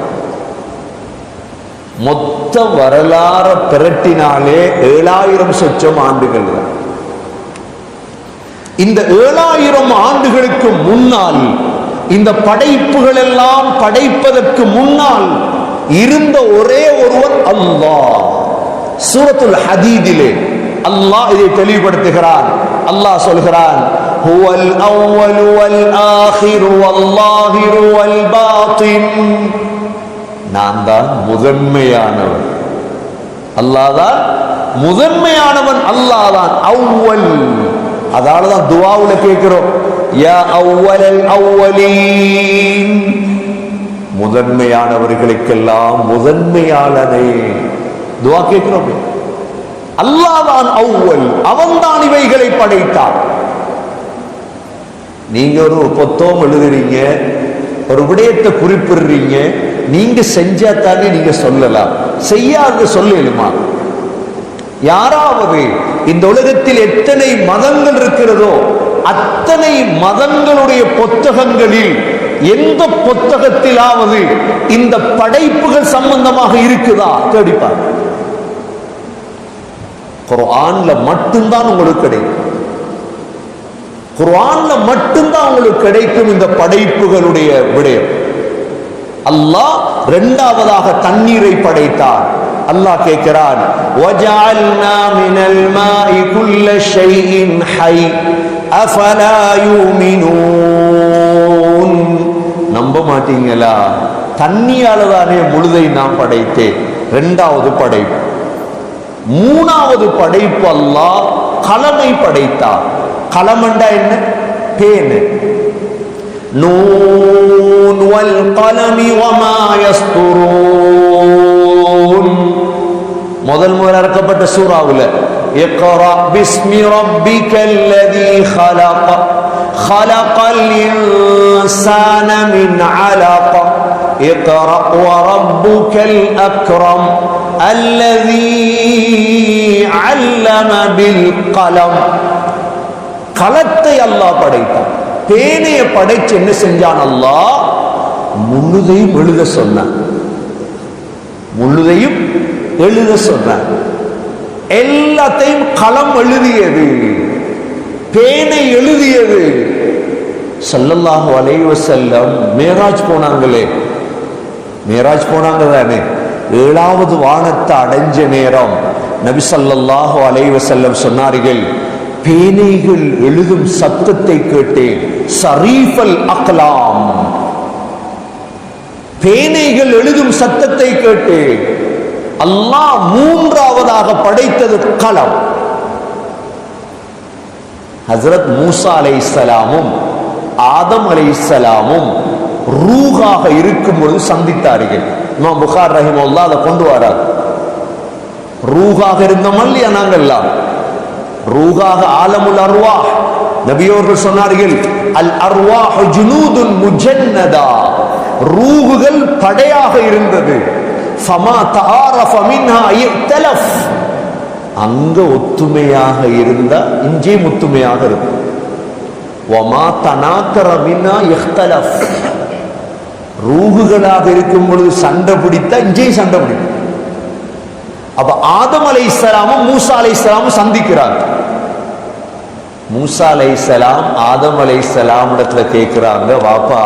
மொத்த வரலாறு பிரட்டினாலே 7000 சொச்சம் ஆண்டுகள் தான். இந்த 7000 ஆண்டுகளுக்கு முன்னால், இந்த படைப்புகள் எல்லாம் படைப்பதற்கு முன்னால் இருந்த ஒரே ஒருவன் அல்லாஹ். சூரத்துல் ஹதீதிலே அல்லாஹ் இதை தெளிவுபடுத்துகிறான். அல்லாஹ் சொல்கிறான், ஹுவல் அவ்வல் வல் ஆகிர் வல் லாஹிர் வல் பாத்தின். நான் தான் முதன்மையானவன். அல்லாஹ் தான் முதன்மையானவன். அல்லாஹ் தான் அவ்வல். அதனாலதான் துஆவுல கேட்கிறோம், யா அவ்வலல் அவ்வலீன், முதன்மையானவர்களுக்கெல்லாம் முதன்மையாளனே. துஆ கேட்கிறோம். அல்லாஹ் தான் அவ்வல், அவன் தான் இவைகளை படைத்தான். நீங்க ஒரு புத்தகம் எழுதுறீங்க, ஒரு விடயத்தை குறிப்பிடுறீங்க, நீங்க செஞ்சா தானே நீங்க சொல்லலாம், செய்யாத சொல்லலுமா? யாராவது இந்த உலகத்தில் எத்தனை மதங்கள் இருக்கிறதோ அத்தனை மதங்களுடைய புத்தகங்களில் எந்த புத்தகத்திலாவது இந்த படைப்புகள் சம்பந்தமாக இருக்குதா தேடிப்பார். குர்ஆன்ல மட்டும்தான் உங்களுக்கு கிடைக்கும். குர்ஆன்ல மட்டும்தான் உங்களுக்கு கிடைக்கும் இந்த படைப்புகளுடைய விடயம். அல்லாஹ் இரண்டாவதாக தண்ணீரை படைத்தார். அல்லாஹ் கேட்கிறான், வஜஅல்னா மினல் மாஇ குல்ல ஷைஇன் ஹை அஃபலா யூமினூன். நம்ப மாட்டீங்களா? தண்ணியால தானே முழுதை நான் படைத்தேன். இரண்டாவது படைப்பு. மூணாவது படைப்பு அல்லாஹ் கலமை படைத்தார். கலமண்டா என்ன? பேனு. நூன் வல் கலமி வமா யஸ்துரூன். முதல் இறக்கப்பட்ட சூராவுல இக்ரா பிஸ்மி ரப்பிக்கல்லதீ خلق خلق الإنسان من علق اقرأ وربك الأكرم الذي علم بالقلم. கலத்தை அல்லாஹ் படைத்தான். பேனைய படைச்சு என்ன செஞ்சான்? அல்லாஹ் முழுதையும் எழுத சொன்னான். முழுதையும் எழுத சொன்னான். எல்லாத்தையும் களம் எழுதியது, பேனை எழுதியது. ஸல்லல்லாஹு அலைஹி வஸல்லம் மேராஜ் போனாங்களே, மேராஜ் போனாங்க தானே, 7வது வானத்தை அடைஞ்ச நேரம் நபி ஸல்லல்லாஹு அலைஹி வஸல்லம் சொன்னார்கள், பேனைகள் எழுதும் சத்தத்தை கேட்டேன். ஸரீஃபல் அக்லாம், பேனைகள் எழுதும் சத்தத்தை கேட்டேன். அல்லாஹ் மூன்றாவதாக படைத்தது கலம். ஹஜ்ரத் மூசா அலைஹிஸ்ஸலாமும் ஆதம் அலைஹிஸ்ஸலாமும் ரூஹாக இருக்கும் பொழுது சந்தித்தார்கள். இமாம் புகாரி ரஹிமஹுல்லாஹ் அதை கொண்டு வரார். ரூஹாக இருந்தோம் இல்லையா நாங்கெல்லாம்? ரூஹாக ஆலமுல் அர்வாஹ். நபியோர்கள் சொன்னார்கள், அல் அர்வாஹு ஜுனூதுன் முஜன்னதா, ரூஹுகள் படையாக இருந்தது. ஃபமா தஆரஃப மின்ஹா இக்தலஃப், அங்க ஒத்துமையாக இருந்தா இங்கே ஒத்துமையாக இருக்கும். வமா தனாக்கர மின்ஹா இக்தலஃப், ரூஹுகளாக இருக்கும் பொழுது சண்டை பிடித்தா இங்கே சண்டை பிடிக்கும். அப்ப ஆதம் அலைஹிஸ்ஸலாமும் மூசா அலைஹிஸ்ஸலாமும் சந்திக்கிறாங்க. மூசா அலைஹிஸ்ஸலாம் ஆதம் அலைஹிஸ்ஸலாம் இடத்துல கேட்கிறாங்க, வாப்பா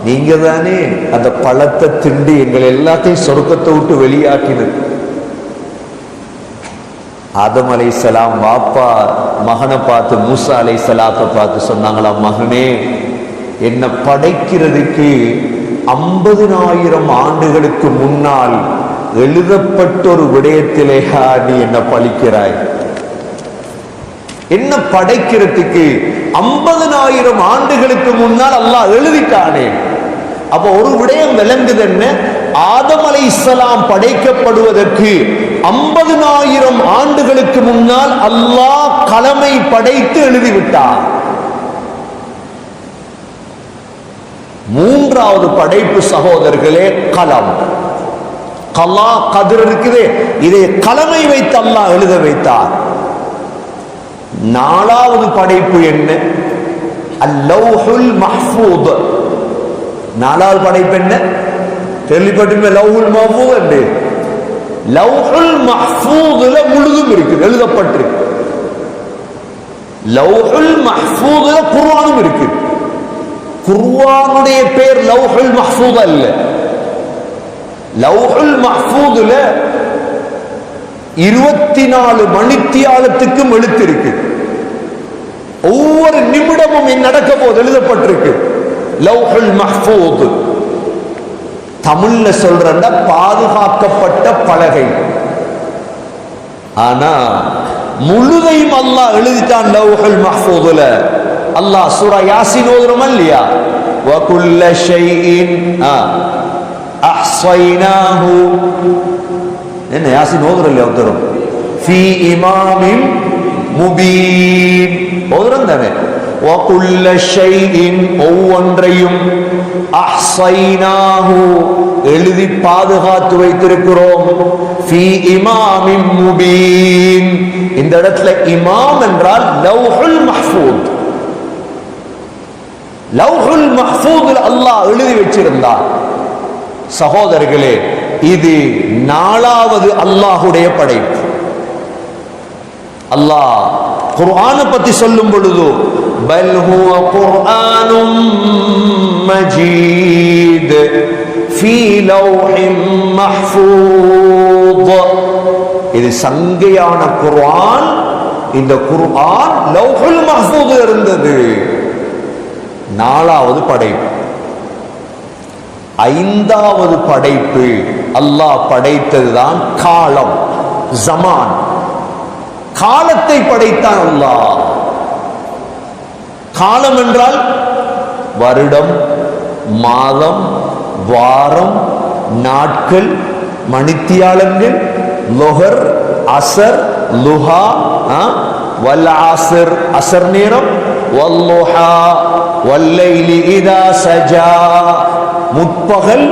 நீங்க தானே அந்த பழத்தை திண்டி எங்களை எல்லாத்தையும் சொர்க்கத்தை விட்டு வெளியாக்கினது. ஆதம் அலைஹிஸ்ஸலாம் வாப்பா மகனை பார்த்து மூசா அலைஹிஸ்ஸலாத்தை பார்த்து சொன்னாங்களா, மகனே என்னை படைக்கிறதுக்கு 50,000 ஆண்டுகளுக்கு முன்னால் எழுதப்பட்ட ஒரு விடயத்திலே நீ என்ன பழிக்கிறாய்? என்ன படைக்கிறதுக்கு 50,000 ஆண்டுகளுக்கு முன்னால் அல்லாஹ் எழுதிட்டானே. அப்ப ஒரு விடயம் விளங்குது என்ன, ஆதம் அலைஹிஸ்ஸலாம் படைக்கப்படுவதற்கு 50,000 ஆண்டுகளுக்கு முன்னால் அல்லாஹ் கலமை படைத்து எழுதிவிட்டார். மூன்றாவது படைப்பு சகோதரர்களே கலம். கலா கதிர் இருக்குது, இதை கலமை வைத்து அல்லாஹ் எழுத வைத்தார். நாலாவது படைப்பு என்ன? அல்லௌஹுல் மஹ்ஃபூத். நாலாவது படைப்பு என்ன? கேள்விப்பட்டிருப்ப லௌஹுல் மஹ்ஃபூத் என்று. லௌஹுல் மஹ்ஃபூதுல முழுதும் இருக்குது, எழுதப்பட்டிருக்கு. லௌஹுல் மஹ்ஃபூதுல குர்ஆனும் இருக்கு. குர்ஆனுடைய பேர் லௌஹுல் மஹ்ஃபூத் அல்ல. லௌஹுல் மஹ்ஃபூதுல 24 மணித்தியாலத்துக்கும் எழுத்திருக்கு. ஒவ்வொரு நிமிடமும் என்ன நடக்க போது எழுதப்பட்டிருக்கு. லௌஹுல் மஹ்ஃபூத் தமிழ்ல சொல்றா பாதுகாக்கப்பட்ட பலகை. ஆனா முழுதையும் அல்லாஹ் எழுதிட்டான் லௌஹுல் மஹ்ஃபூதுல. அல்லாஹ் சூரா யாசின் ஓதுறோம் இல்லையா? வகுல்ல ஷைஇன் அஹ்ஸைனாஹு. என்ன யாசின் ஓதுறோம் இல்லையா? ஓதுறோம். ஃபீ இமாமின் முபீன் ஓதுறோம் தானே? வகுல்ல ஷைஇன் ஒவ்வொன்றையும் அஹ்ஸைனாஹு எழுதி பாதுகாத்து வைத்திருக்கிறோம். ஃபீ இமாமின் முபீன். இந்த இடத்துல இமாம் என்றால் லௌஹுல் மஹ்ஃபூத். லௌஹுல் மஹ்ஃபூதுல் அல்லாஹ் எழுதி வச்சிருந்தார். சகோதரர்களே, இது நாலாவது அல்லாஹுடைய படைப்பு. அல்லாஹ் குர்ஆனை பத்தி சொல்லும் பொழுது பல் ஹுவ குர்ஆனும் மஜீத் ஃபீ லௌஹின் மஹ்ஃபூத். இது சங்கையான குர்ஆன். இந்த குர்ஆன் லௌஹுல் மஹ்ஃபூத் இருந்தது. நாலாவது படைப்பு. ஐந்தாவது படைப்பு அல்லாஹ் படைத்ததுதான் காலம், ஜமான். காலத்தை படைத்தான் அல்லாஹ். காலம் என்றால் வருடம், மாதம், வாரம், நாட்கள், மணித்தியாலங்கள், லுஹர், அசர், லுஹா, வல் அஸ்ர் அசர் நேரம், வல்லுஹா வல்லைலி இதா சஜா முற்பகல்,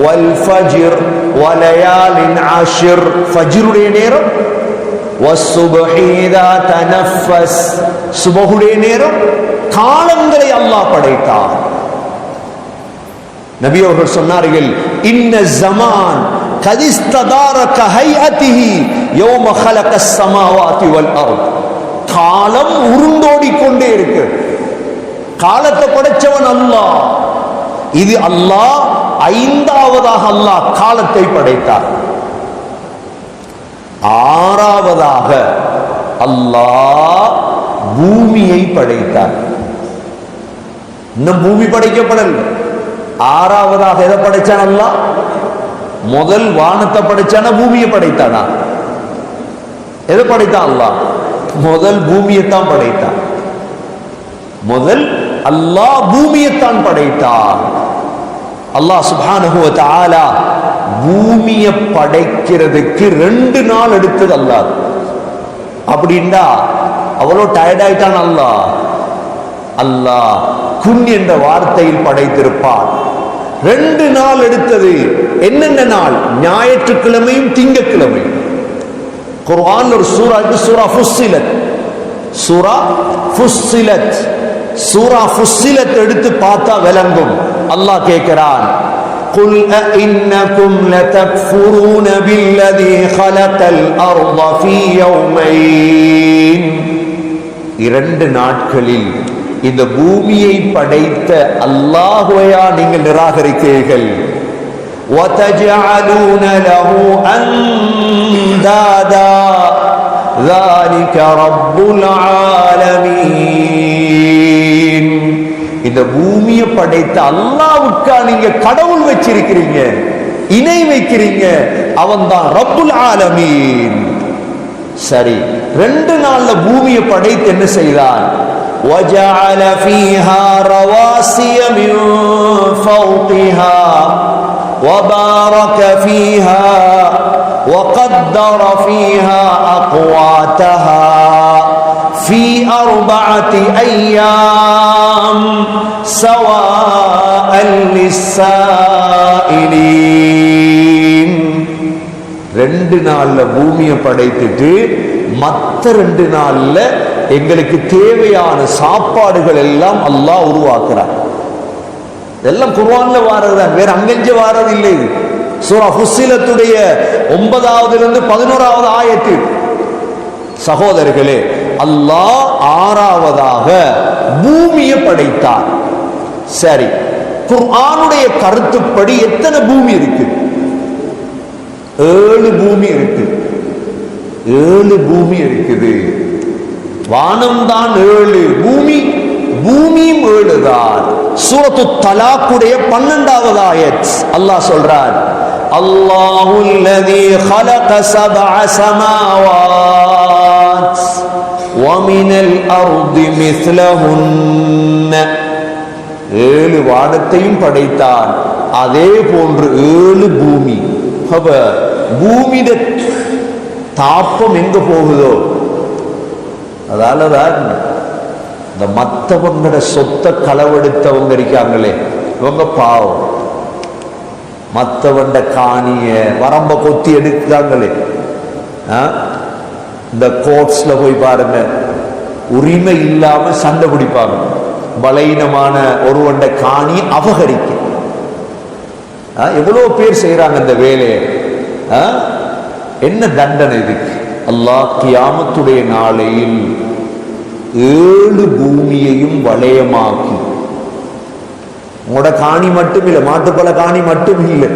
வல் ஃபஜ்ர் வலயாலின் அஷ்ர் ஃபஜ்ருடைய நேரம், வஸ்ஸுப்ஹி இதா தனஃபஸ் சுபஹுடைய நேரம். காலங்களை அல்லாஹ் படைத்தார். நபி அவர்கள் சொன்னார்கள், இன்ன ஸமான் கதிஸ்ததார கஹைஅதிஹி யௌம ஹலகஸ் ஸமாவாதி வல் அர்த். காலம் உருண்டோடி கொண்டே இருக்கு. காலத்தை படைச்சவன் அல்லாஹ். இது அல்லாஹ் ஐந்தாவதாக அல்லாஹ் காலத்தை படைத்தார். ஆறாவதாக அல்லாஹ் பூமியை படைத்தார். இன்னும் பூமி படைக்கப்படல. ஆறாவதாக எதை படைச்சான் அல்லாஹ்? முதல் வானத்தை படைச்சானா பூமியை படைத்தானா? எதை படைத்தான் அல்லாஹ்? முதல் பூமியைத்தான் படைத்தான். முதல் அல்லாஹ் பூமியைத்தான் படைத்தான். அல்லாஹ் சுப்ஹானஹு வ தஆலா பூமியை படைக்கிறதுக்கு 2 நாள் எடுத்தது அல்லாஹ். அப்படின்னா அவ்வளோ டயர்ட் ஆயிட்டான் அல்லாஹ். அல்லாஹ் குன் என்ற வார்த்தையில் படைத்திருப்பான். 2 நாள் எடுத்தது. என்னென்ன நாள்? ஞாயிற்றுக்கிழமையும் திங்கட்கிழமை. குர்ஆன் ஒரு சூராக்கு சூரா ஃபுஸ்ஸிலத். சூரா ஃபுஸ்ஸிலத். சூரா ஃபுஸ்ஸிலத் எடுத்து பார்த்தா விளங்கும். அல்லாஹ் கேட்கிறான், قل أئنكم لتكفرون بالذي خلق الأرض في يومين. 2 நாட்களில் இந்த பூமியை படைத்த அல்லாஹ்வையா நீங்கள் நிராகரிக்கிறீர்கள்? وتجعلون له أندادا ذلك رب العالمين. இந்த பூமியை படைத்த அல்லாஹ்வுக்கா நீங்க கடவுள் வச்சிருக்கிறீங்க, இணை வைக்கிறீங்க? அவன் தான் ரப்புல் ஆலமீன். சரி, 2 நாள்ல பூமியை படைத்து என்ன செய்தான்? وَجَعَلَ فِيهَا رَوَاسِيَ مِنْ فَوْقِهَا وَبَارَكَ فِيهَا وَقَدَّرَ فِيهَا أَقْوَاتَهَا فِي 4 أَيَّامٍ سَوَاءً لِلسَّائِلِينَ. 2 நாள்ல பூமியை படைத்துட்டு மற்ற 2 நாள்ல எங்களுக்கு தேவையான சாப்பாடுகள் எல்லாம் அல்லாஹ் உருவாக்குறார். இதெல்லாம் குர்ஆன்ல வாரதுதான், வேற அங்கஞ்ச வாரது இல்லை. சூரா ஃபுஸ்ஸிலத்துடைய 9வது 11வது ஆயத்து. சகோதரர்களே, அல்லாஹ் 6வதாக பூமியை படைத்தார். சரி, குர்ஆனுடைய கருத்துப்படி எத்தனை பூமி இருக்கு? 7 பூமி இருக்கு. 7 பூமி இருக்குது. வானம் தான் 7, பூமியும் 7 தான். சூரத்து தலாக்குடைய 12வது ஆயத் அல்லாஹ் சொல்றார், அல்லாஹுல்லதீ خلق 7 سماوات ومن الأرض مثلهن. 7 வானத்தையும் படைத்தான், அதே போன்று 7 பூமி. அப்ப பூமியிட தாப்பம் எங்க போகுதோ அதாலதான் இந்த மற்றவங்களோட சொத்தை களவெடுத்தவங்க இருக்காங்களே, இவங்க பாவம். மற்றவண்ட காணிய வரம்ப கொத்தி எடுக்கிறாங்களே, இந்த கோர்ட்ஸ்ல போய் பாருங்க, உரிமை இல்லாம சண்டை பிடிப்பாங்க. பலகீனமான ஒருவண்ட காணி அபகரிக்க எவ்வளவு பேர் செய்யறாங்க இந்த வேலையை. என்ன தண்டனை இதுக்கு? அல்லாஹ் கியாமத்துடைய நாளையில் 7 பூமியையும் வளையமாக்கி, உங்களோட காணி மட்டும் இல்லை, மாட்டுப்பழ காணி மட்டும் இல்லை,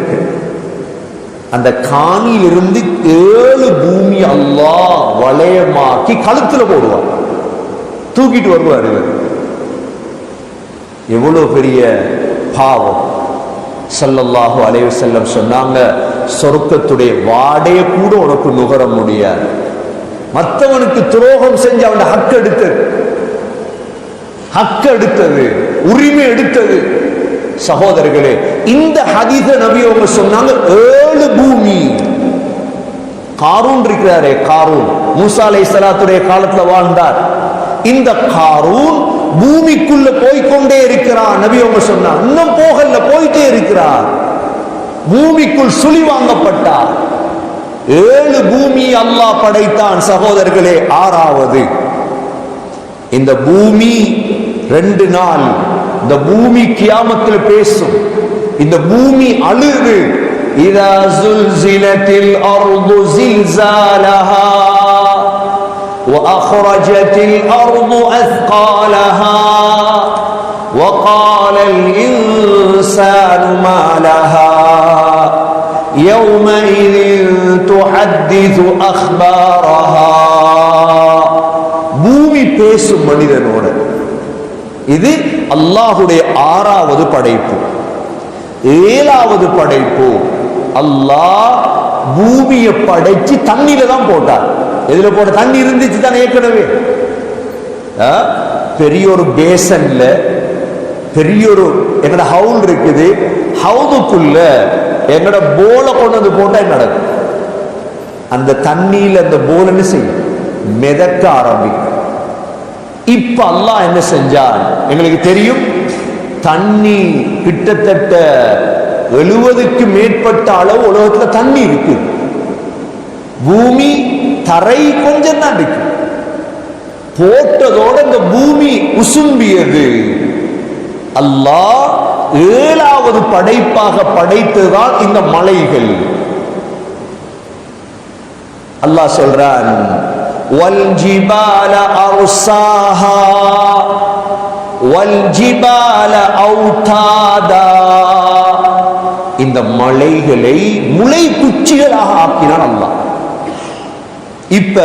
அந்த காணியிலிருந்து 7 பூமி அல்லாஹ் வளையமாக்கி கழுத்துல போடுவார், தூக்கிட்டு வருவார். இவர் எவ்வளவு பெரிய பாவம். ஸல்லல்லாஹு அலைஹி வஸல்லம் சொன்னாங்க, சொர்க்கத்துடைய வாடைய கூட உனக்கு நுகர முடியாது. மற்றவனுக்கு துரோகம் செஞ்சு அவன் ஹக்கு எடுத்தது, உரிமை எடுத்தது. சகோதரர்களே, இந்த ஹதீஸ நபி அவங்க சொன்னாங்க 7 பூமி. காரூன் இருக்கிறாரே, காரூன் மூசா அலைஹிஸ்ஸலாத்துடைய காலத்துல வாழ்ந்தார். இந்த காரூன் பூமிக்குள்ள போய்கொண்டே இருக்கிறார். நபி அவங்க சொன்னார், இன்னும் போகல, போயிட்டே இருக்கிறார். பூமிக்குள் சுழி வாங்கப்பட்டார். 7 பூமி அல்லாஹ் படைத்தான். சகோதரர்களே, 6வது இந்த பூமி 2 நாள் இந்த பூமி கியாமத்தில் பேசும். இந்த பூமி அழுது, இதா ஸுல்ஸிலத்தில் அர்து ஸில்ஸாலஹா وأخرجت الأرض أثقالها وقال الإنسان ما لها يومئذ تحدث أخبارها. பூமி பேசும் மனிதனோட. இது அல்லாஹுடைய 6வது படைப்பு. 7வது படைப்பு, அல்லாஹ் பூமியை படைச்சு தண்ணியில தான் போட்டார். எதுல போட்ட? தண்ணி இருந்துச்சு தான் ஏற்கனவே. பெரிய ஒரு பேசன்ல பெரிய ஒரு எங்கட ஹவுல் இருக்குது. ஹவுதுக்குள்ள எங்கட போல கொண்டு வந்து போட்டா என்ன நடக்கும்? அந்த தண்ணியில அந்த போல் என்ன செய்யும்? மிதக்க ஆரம்பிக்கும். இப்ப அல்லாஹ் என்ன செஞ்சார் எங்களுக்கு தெரியும். தண்ணி கிட்டத்தட்ட 70க்கு மேற்பட்ட அளவு உலகத்துல தண்ணி இருக்கு. பூமி தரை கொஞ்சம் தான் இருக்கு. போட்டதோட இந்த பூமி உசும்பியது. அல்லாஹ் 7வது படைப்பாக படைத்ததுதான் இந்த மலைகள். அல்லாஹ் சொல்றான், வல் ஜிபால அர்சாஹா வல் ஜிபால அவுதாதா. இந்த மலைகளை முளை குச்சிகளாக ஆக்கினான் அல்லாஹ். இப்ப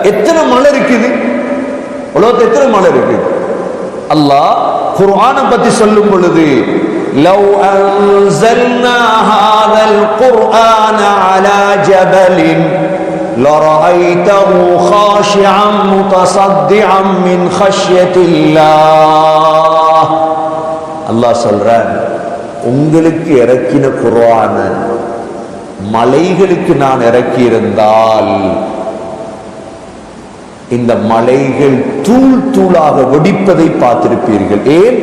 எத்தனை மலை இருக்குது உலகத்துல? எத்தனை மலை இருக்குது? அல்லாஹ் குர்ஆனை பத்தி சொல்லும் பொழுது لو أنزلنا هذا القرآن على جبل لرأيته خاشعا متصدعا من خشية الله. அல்லாஹ் சொல்றான், உங்களுக்கு இறக்கின குர்ஆன மலைகளுக்கு நான் இறக்கி இருந்தால் இந்த மலைகள் தூள் தூளாக வெடிப்பதை பார்த்திருப்பீர்கள். ஏன்?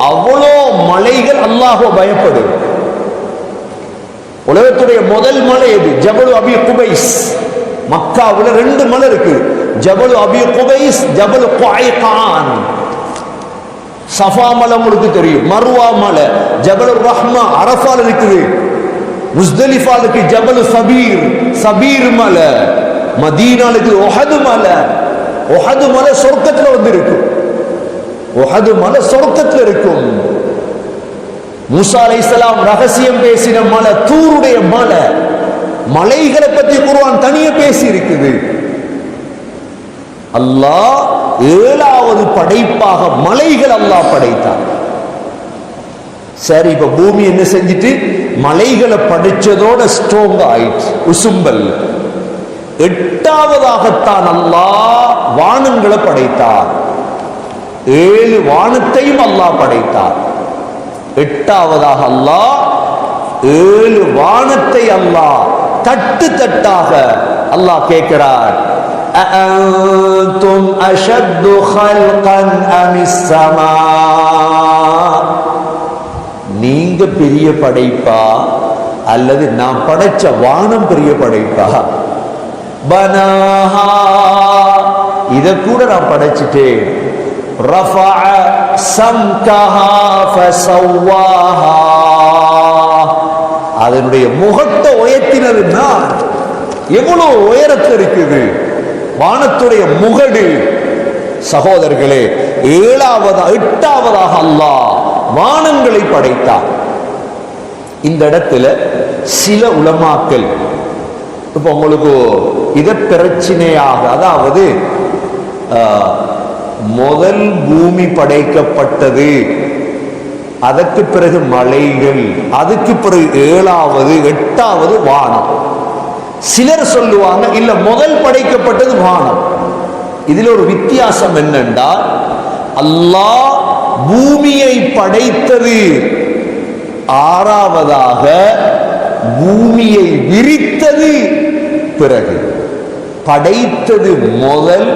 அவ்வளோ மலைகள் அல்லாஹ்வை பயப்படும். உலகத்துடைய முதல் மலை எது? ஜபல் அபி குபைஸ். மக்காவுல 2 மலை இருக்கு, ஜபல் அபி குபைஸ், ஜபல் குஐகான். சஃபா மலை உங்களுக்கு தெரியும், மர்வா மலை, ஜபல் ரஹ்மா அரஃபால இருக்குது, முஸ்தலிஃபால இருக்கு ஜபல் சபீர், சபீர் மலை, மதீனால இருக்கு உஹது மலை. உஹது மலை சொர்க்கத்துல வந்து இருக்கும், உஹது மலை சொர்க்கத்துல இருக்கும். மூசா அலைஹிஸ்ஸலாம் ரகசியம் பேசின மலை தூருடைய மலை. மலைகளை பத்தி குர்ஆன் தனியே பேசி இருக்குது. அல்லாஹ் 7வது படைப்பாக மலைகள் அல்லாஹ் படைத்தான். சரி, இப்ப பூமி என்ன செஞ்சிட்டு மலைகளை படைச்சதோட ஸ்ட்ராங் ஆயிடுச்சு, உசும்பல். 8வதாகத்தான் அல்லாஹ் வானங்களை படைத்தார். 7 வானத்தையும் அல்லாஹ் படைத்தார். 8வதாக அல்லாஹ் 7 வானத்தை அல்லாஹ் தட்டு தட்டாக அல்லாஹ் கேட்கிறார், அஅன்தும் அஷத்து خلقا அம் السما. நீங்க பெரிய படைப்பா அல்லது நான் படைச்ச வானம் பெரிய படைப்பா? பனாஹா, இத கூட நான் படைச்சிட்டேன். ரஃபஅ சம்கஹா ஃபஸவ்வாஹா, அதனுடைய முகத்தை உயர்த்தினது நான். எவ்வளவு உயரத்தில் இருக்குது வானத்துடைய முகடு. சகோதரர்களே, 8வதாக அல்லாஹ் வானங்களை படைத்தார். இந்த இடத்துல சில உலமாக்கள் இப்ப உங்களுக்கு இத பிரச்சனையாக, அதாவது முதல் பூமி படைக்கப்பட்டது, அதற்கு பிறகு மலைகள், அதுக்கு பிறகு 7வது 8வது வானம். சிலர் சொல்லுவாங்க இல்ல முதல் படைக்கப்பட்டது வானம். இதுல ஒரு வித்தியாசம் என்னென்றால், அல்லாஹ் பூமியை படைத்தது 6வதாக, பூமியை விரித்தது பிறகு. படைத்தது முதல்,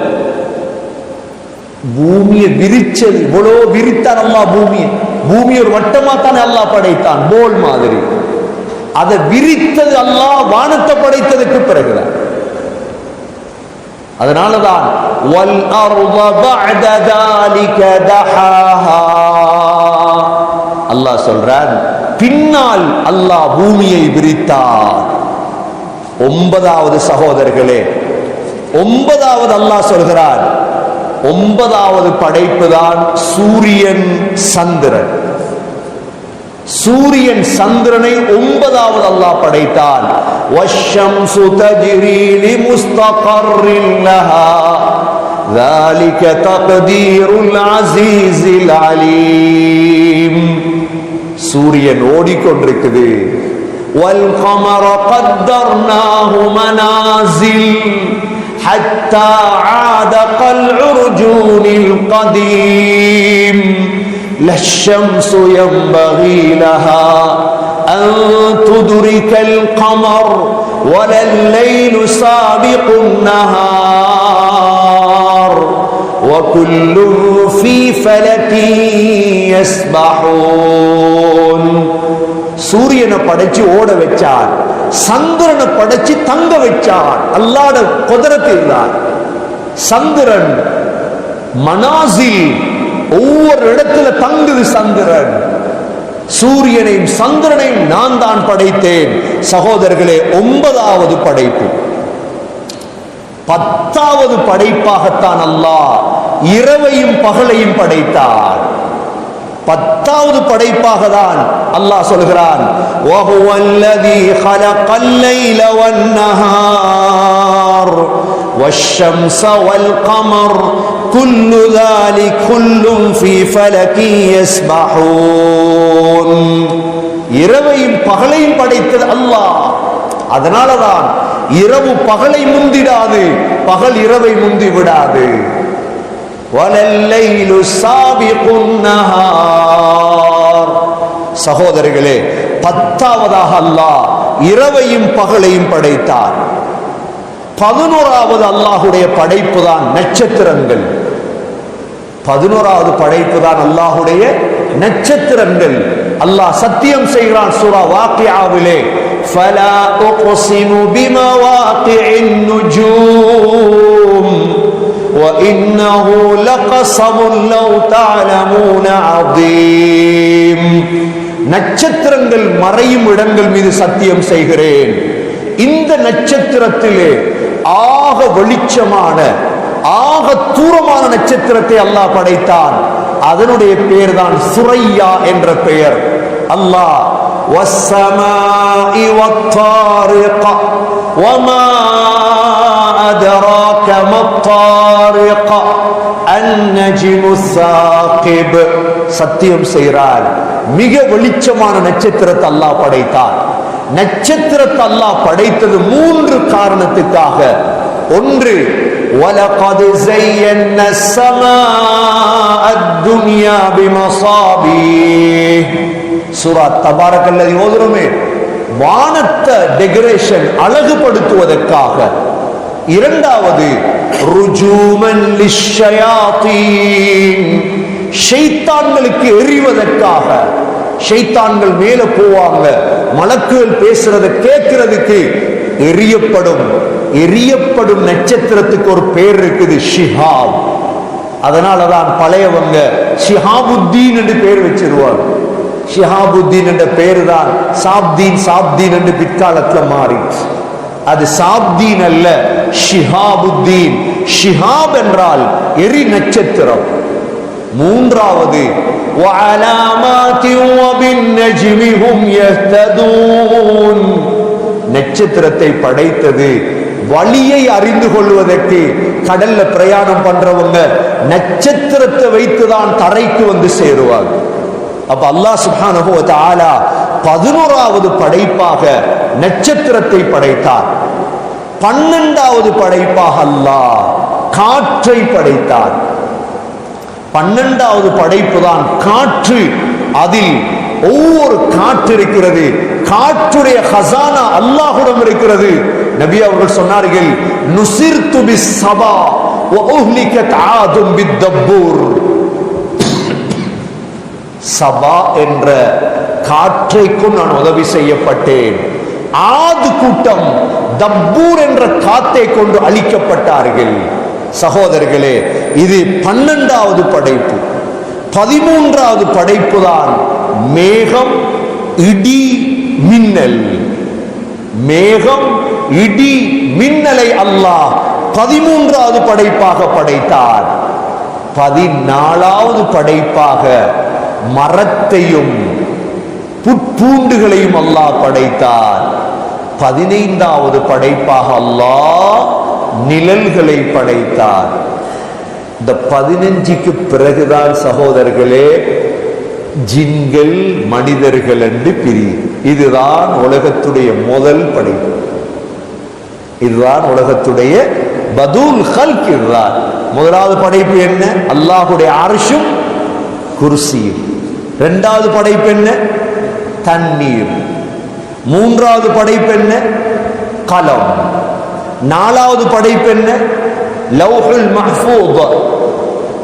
பூமியை விரிச்சது. இவ்வளவு விரித்தான் அல்லாஹ் பூமியை. பூமி ஒரு வட்டமா தானே அல்லாஹ் படைத்தான், போல் மாதிரி. அதை விரித்தது அல்லாஹ் வானத்தை படைத்ததுக்கு பிறகுதான். அதனாலதான் வல் அர்த பஅத ذلك دحاها, அல்லாஹ் சொல்றான் பின்னால் அல்லாஹ் பூமியை விரித்தார். 9வது சகோதரர்களே, 9வது அல்லாஹ் சொல்கிறார், 9வது படைப்பு தான் சூரியன் சந்திரன். சூரியன் சந்திரனை 9வது அல்லாஹ் படைத்தான். வஷ்ஷம்சு தஜ்ரி லிமுஸ்தகர்ரின் லஹா ذلك تقدير العزيز العليم. சூரியன் ஓடிக்கொண்டிருக்குது. والقمر قدرناه منازل حتى عاد كالعرجون القديم. لا الشمس ينبغي لها أن تدرك القمر ولا الليل سابق النهار وكل في فلك يسبحون. சூரியனை படைச்சு ஓட வச்சார், சந்திரனை படைச்சு தங்க வச்சார். அல்லாஹ்வுடைய குதிரத் இதுதான். சந்திரன் மனாசில், ஒவ்வொரு இடத்துல தங்குது சந்திரன். சூரியனையும் சந்திரனையும் நான் தான் படைத்தேன். சகோதரர்களே, 9வது படைப்பு. 10வது படைப்பாகத்தான் அல்லாஹ் இரவையும் பகலையும் படைத்தார். 10வது படைப்பாக தான் அல்லாஹ் சொல்கிறான், وَهُوَ الَّذِي خَلَقَ اللَّيْلَ وَالنَّهَارَ وَالشَّمْسَ وَالْقَمَرَ كل ذلك كل في فلك يسبحون. இரவையும் பகலையும் படைத்தது அல்லாஹ். அதனாலதான் இரவு பகலை முந்திடாது, பகல் இரவை முந்தி விடாது. வலல்லைலு சாபிகுன் நஹார். சகோதரர்களே, 10ஆவதாக அல்லாஹ் இரவையும் பகலையும் படைத்தார். 11ஆவது அல்லாஹுடைய படைப்பு தான் நட்சத்திரங்கள். 11ஆவது படைப்பு தான் அல்லாஹுடைய நட்சத்திரங்கள். அல்லாஹ் சத்தியம் செய்கிறான் சூரா வாக்கியாவிலே, ஃபலா உக்ஸிமு பிமவாகிஇன் நுஜூம் வ இன்னஹு லகஸமுன் லவ் தஅலமூன அதீம். நட்சத்திரங்கள் மறையும் இடங்கள் மீது சத்தியம் செய்கிறேன். இந்த நட்சத்திரத்திலே ஆக வெளிச்சமான ஆக தூரமான நட்சத்திரத்தை அல்லாஹ் படைத்தான். அதனுடைய பெயர் தான் சுரையா என்ற பெயர். அல்லாஹ் வஸ்ஸமாஇ வத்தாரிக வமா அதராக மத்தாரிக அந்நஜ்மு ஸாகிப். சத்தியம் செய்கிறார், மிக வெளிச்சமான நட்சத்திரத்தை அல்லாஹ் படைத்தார். நட்சத்திரத்தை அல்லாஹ் படைத்தது 3 காரணத்துக்காக. ஒன்று, وَلَقَدْ زَيَّنَّا السَّمَاءَ الدُّنْيَا بِمَصَابِيحَ. சூரா தபாரக்கல்லதி ஓதுறோமே, வானத்தை டெக்கரேஷன் அழகுபடுத்துவதற்காக. இரண்டாவது, ருஜூமன் லிஷ்ஷயாத்தீன், ஷைத்தான்களுக்கு எறிவதற்காக. ஷைத்தான்கள் மேல போவாங்க, மலக்குகள் பேசுறத கேட்கிறதுக்கு எரியப்படும் நட்சத்திரத்துக்கு ஒரு பேர் இருக்குது, ஷிஹாப். அதனாலதான் பழையவங்க ஷிஹாபுத்தீன் என்று பேர் வச்சிருவாங்க. ஷிஹாபுத்தீன் என்ற பேரு தான் சாப்தீன் என்று பிற்காலத்துல மாறிச்சு. அது சாப்தீன் அல்ல, ஷிஹாபுத்தீன். ஷிஹாப் என்றால் எரி நட்சத்திரம். மூன்றாவது, நட்சத்திரத்தை படைத்தது வழியை அறிந்து கொள்வதற்கு. கடல்ல பிரயாணம் பண்றவங்க நட்சத்திரத்தை வைத்துதான் தரைக்கு வந்து சேருவாங்க. அப்ப அல்லாஹ் சுப்ஹானஹு வ தஆலா 11ஆவது படைப்பாக நட்சத்திரத்தை படைத்தார். 12ஆவது படைப்பாக அல்லாஹ் காற்றை படைத்தார். 12ஆவது படைப்பு தான் காற்று. அதில் ஒவ்வொரு காற்று இருக்கிறது, காற்றுடைய ஹசானா அல்லாஹ்விடம் இருக்கிறது. நபி அவர்கள் சொன்னார்கள், நுசிர்து பிஸ்ஸபா வ உஹ்லிகத் ஆதும் பித்தப்பூர். சபா என்ற காற்றைக்கும் நான் உதவி செய்யப்பட்டேன். ஆது கூட்டம் தப்பூர் என்ற காத்தை கொண்டு அழிக்கப்பட்டார்கள். சகோதரர்களே, இது 12ஆவது படைப்பு. 13ஆவது படைப்பு தான் மேகம், இடி, மின்னல். மேகம், இடி, மின்னலை அல்லாஹ் 13ஆவது படைப்பாக படைத்தார். 14ஆவது படைப்பாக மரத்தையும் புற்பூண்டுகளையும் அல்லாஹ் படைத்தார். 15ஆவது படைப்பாக அல்லாஹ் நிழல்களை படைத்தார். இந்த 15க்கு பிறகுதான் சகோதரர்களே ஜின்கள் மனிதர்கள் என்று பிரியும். இதுதான் உலகத்துடைய முதல் படைப்பு. இதுதான் உலகத்துடைய பதுல் ஹல்க். இதுதான் முதலாவது படைப்பு. என்ன? அல்லாஹுடைய அர்ஷும் குர்சியும். 2வது படைப்பு என்ன? தண்ணீர். 3வது படைப்பு என்ன? கலம். 4வது படைப்பு என்ன? லௌஹுல் மஹ்ஃபூஸ்.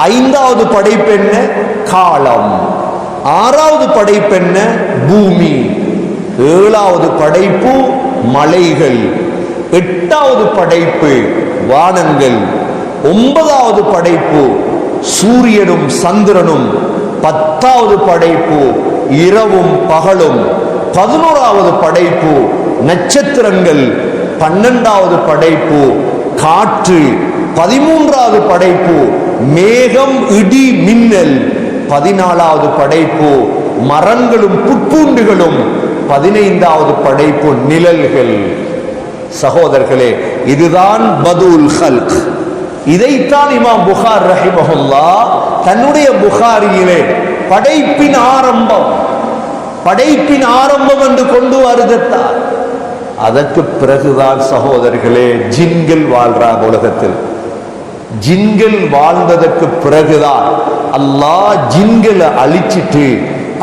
5வது படைப்பு என்ன? காலம். 6வது படைப்பு என்ன? பூமி. 7வது படைப்பு மலைகள். 8வது படைப்பு வானங்கள். 9வது படைப்பு சூரியனும் சந்திரனும். 10வது படைப்பு இரவும் பகலும். 11வது படைப்பு நட்சத்திரங்கள். 12வது படைப்பு காற்று. 13வது படைப்பு மேகம், இடி, மின்னல். 14வது படைப்பு மரங்களும் புற்பூண்டுகளும். 15வது படைப்பு நிழல்கள். சகோதரர்களே, இதுதான் பதுல் ஹல்க். இதைத்தான் இமாம் புகார் ரஹிமஹுல்லாஹ் தன்னுடைய புகாரியிலே படைப்பின் ஆரம்பம் என்று கொண்டு வருகிறார். அதற்கு பிறகுதான் சகோதரர்களே ஜின்கள் வாழ்றாங்க உலகத்தில். ஜின்கள் வாழ்ந்ததற்கு பிறகுதான் அல்லாஹ் ஜின்களை அழிச்சிட்டு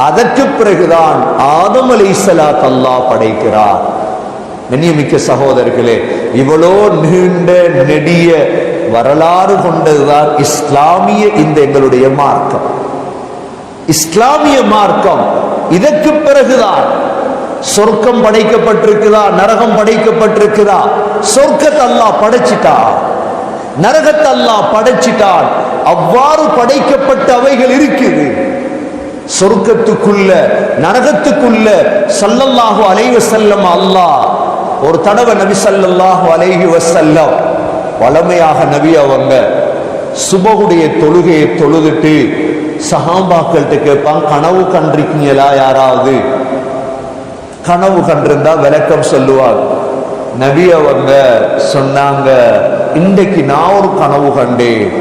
அதற்கு பிறகுதான் ஆதம் அலைஹிஸ்ஸலாத் அல்லாஹ் படைக்கிறார். கண்ணியமிக்க சகோதரர்களே, இவ்வளோ நீண்ட நெடிய வரலாறு கொண்டதுதான் இஸ்லாமிய இந்த எங்களுடைய மார்க்கம். இஸ்லாமிய மார்க்கம் இதற்கு பிறகுதான் சொர்க்கம் படைக்கப்பட்டிருக்குதா, நரகம் படைக்கப்பட்டிருக்குதா? சொர்க்கத்தை அல்லாஹ் படைச்சிட்டா, நரகத்தை அல்லாஹ் படைச்சிட்டான். அவ்வாறு படைக்கப்பட்ட அவைகள் இருக்குது. சொர்க்கத்துக்குள்ள நரகத்துக்குள்ள ஸல்லல்லாஹு அலைஹி வஸல்லம் அல்லாஹ் ஒரு தடவை நபி ஸல்லல்லாஹு அலைஹி வஸல்லம் வளமையாக நபி அவங்க சுபஹுடைய தொழுகையை தொழுதுட்டு சஹாபாக்கள்கிட்ட கேட்பாங்க, கனவு கண்டிருக்கீங்களா? யாராவது கனவு கண்டிருந்தா விளக்கம் சொல்லுவார். நபி அவங்க சொன்னாங்க, இன்றைக்கு நான் ஒரு கனவு கண்டேன்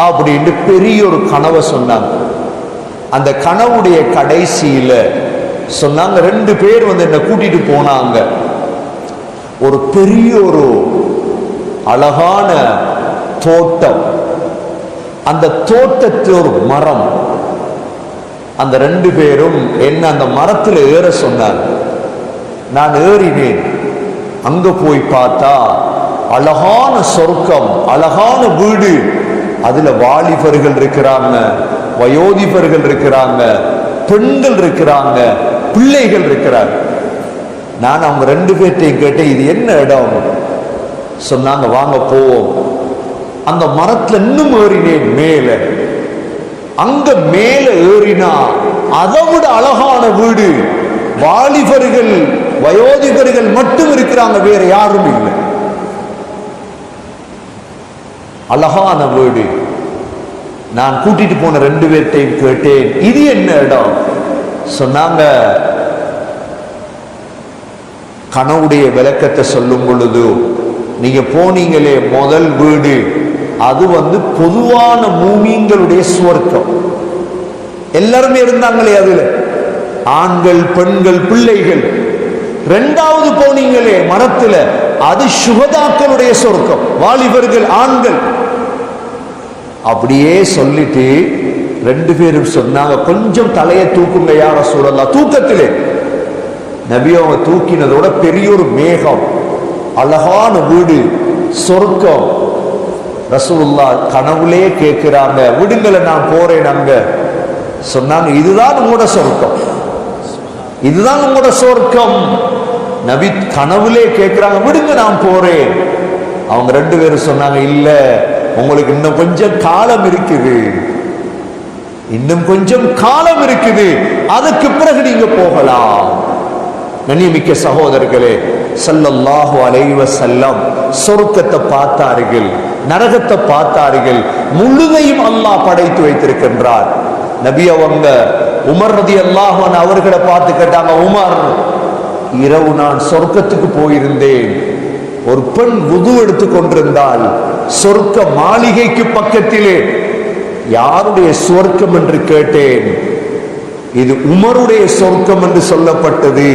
அப்படின்னு பெரிய ஒரு கனவை சொன்னாங்க. அந்த கனவுடைய கடைசியில சொன்னாங்க, 2 பேர் என்னை கூட்டிட்டு போனாங்க. ஒரு பெரிய ஒரு அழகான தோட்டம், அந்த தோட்டத்தில் ஒரு மரம். அந்த 2 பேரும் என்ன அந்த மரத்தில் ஏற சொன்னார். நான் ஏறினேன். அங்க போய் பார்த்தா அழகான சொர்க்கம், அழகான வீடு. அதுல வாலிபர்கள் இருக்கிறாங்க, வயோதிபர்கள் இருக்கிறாங்க, பெண்கள் இருக்கிறாங்க, பிள்ளைகள் இருக்கிறாங்க. நான் அவங்க 2 பேர்ட்டையும் கேட்டேன், இது என்ன இடம்? சொன்னாங்க, வாங்க போவோம். அந்த மரத்துல இன்னும் ஏறினேன் மேல. அங்க மேல ஏறினா அதை விட அழகான வீடு, வாலிபர்கள் வயோதிபர்கள் மட்டும் இருக்கிறாங்க, வேற யாரும் இல்லை. அழகான வீடு. நான் கூட்டிட்டு போன 2 பேர்ட்டையும் கேட்டேன், இது என்ன இடம்? சொன்னாங்க, கனவுடைய விளக்கத்தை சொல்லும் பொழுது நீங்க போனீங்களே முதல் வீடு, அது பொதுவான மூமின்களுடைய சுவர்க்கம். எல்லாருமே இருந்தாங்களே அதுல, ஆண்கள் பெண்கள் பிள்ளைகள். 2வது போனீங்களே மரத்துல, அது சுகதாக்களுடைய சொர்க்கம், வாலிபர்கள் ஆண்கள். அப்படியே சொல்லிட்டு 2 பேரும் சொன்னாங்க, கொஞ்சம் தலையை தூக்குங்க யா ரசூலல்லாஹ். தூக்கத்திலே நபி அவங்க தூக்கினதோட பெரிய ஒரு மேகம், அழகான வீடு, சொர்க்கம். ரசூலுல்லாஹ் கனவுலே கேட்கிறாங்க, விடுங்களை நான் போறேன் அங்க. சொன்னாங்க, இதுதான் உங்களோட சொர்க்கம், இதுதான் உங்களோட சொர்க்கம். நபி கனவுலே கேட்கிறாங்க, விடுங்க நான் போறேன். அவங்க 2 பேரும் சொன்னாங்க, இல்ல உங்களுக்கு இன்னும் கொஞ்சம் காலம் இருக்குது, இன்னும் கொஞ்சம் காலம் இருக்குது, அதுக்கு பிறகு நீங்க போகலாம். கண்ணியமிக்க சகோதரர்களே, ஸல்லல்லாஹு அலைஹி வஸல்லம் சொர்க்கத்தை பார்த்தார்கள், நரகத்தை பார்த்தார்கள். முழுதையும் அல்லாஹ் படைத்து வைத்திருக்கின்றார். நபி அவங்க உமர் ரலியல்லாஹு அன்ஹு அவர்களை பார்த்து கேட்டாங்க, உமர், இரவு நான் சொர்க்கத்துக்கு போயிருந்தேன். ஒரு பெண் வுது எடுத்து கொண்டிருந்தால் சொர்க்க மாளிகைக்கு பக்கத்திலே. யாருடைய சொர்க்கம் என்று கேட்டேன். இது உமருடைய சொர்க்கம் என்று சொல்லப்பட்டது.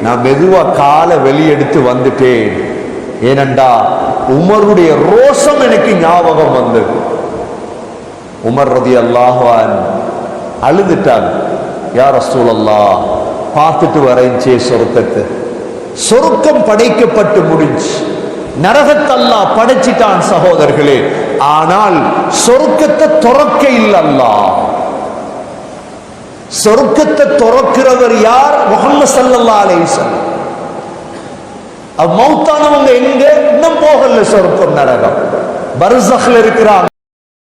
நான் மெதுவா காலை வெளியெடுத்து வந்துட்டேன். ஏனென்றா உமருடைய ரோஷம் எனக்கு ஞாபகம் வந்தது. உமர் ரலியல்லாஹு அன்ஹு அழுதுட்டாங்க, யா ரசூலல்லாஹ் பார்த்துட்டு வரேன்ச்சே சொர்க்கத்தை. சொர்க்கம் படைக்கப்பட்டு முடிஞ்சு, நரகத்தை அல்லாஹ் படைச்சிட்டான் சகோதரர்களே. ஆனால் சொர்க்கத்தை துறக்க இல்லை அல்லாஹ். சொர்க்கத்தை துறக்கிறவர் யார்? முஹம்மது ஸல்லல்லாஹு அலைஹி வஸல்லம். மௌத்தானவங்க எங்க? இன்னும் போகல சொர்க்கம் நரகம், பர்ஸக்ல இருக்கிறாங்க.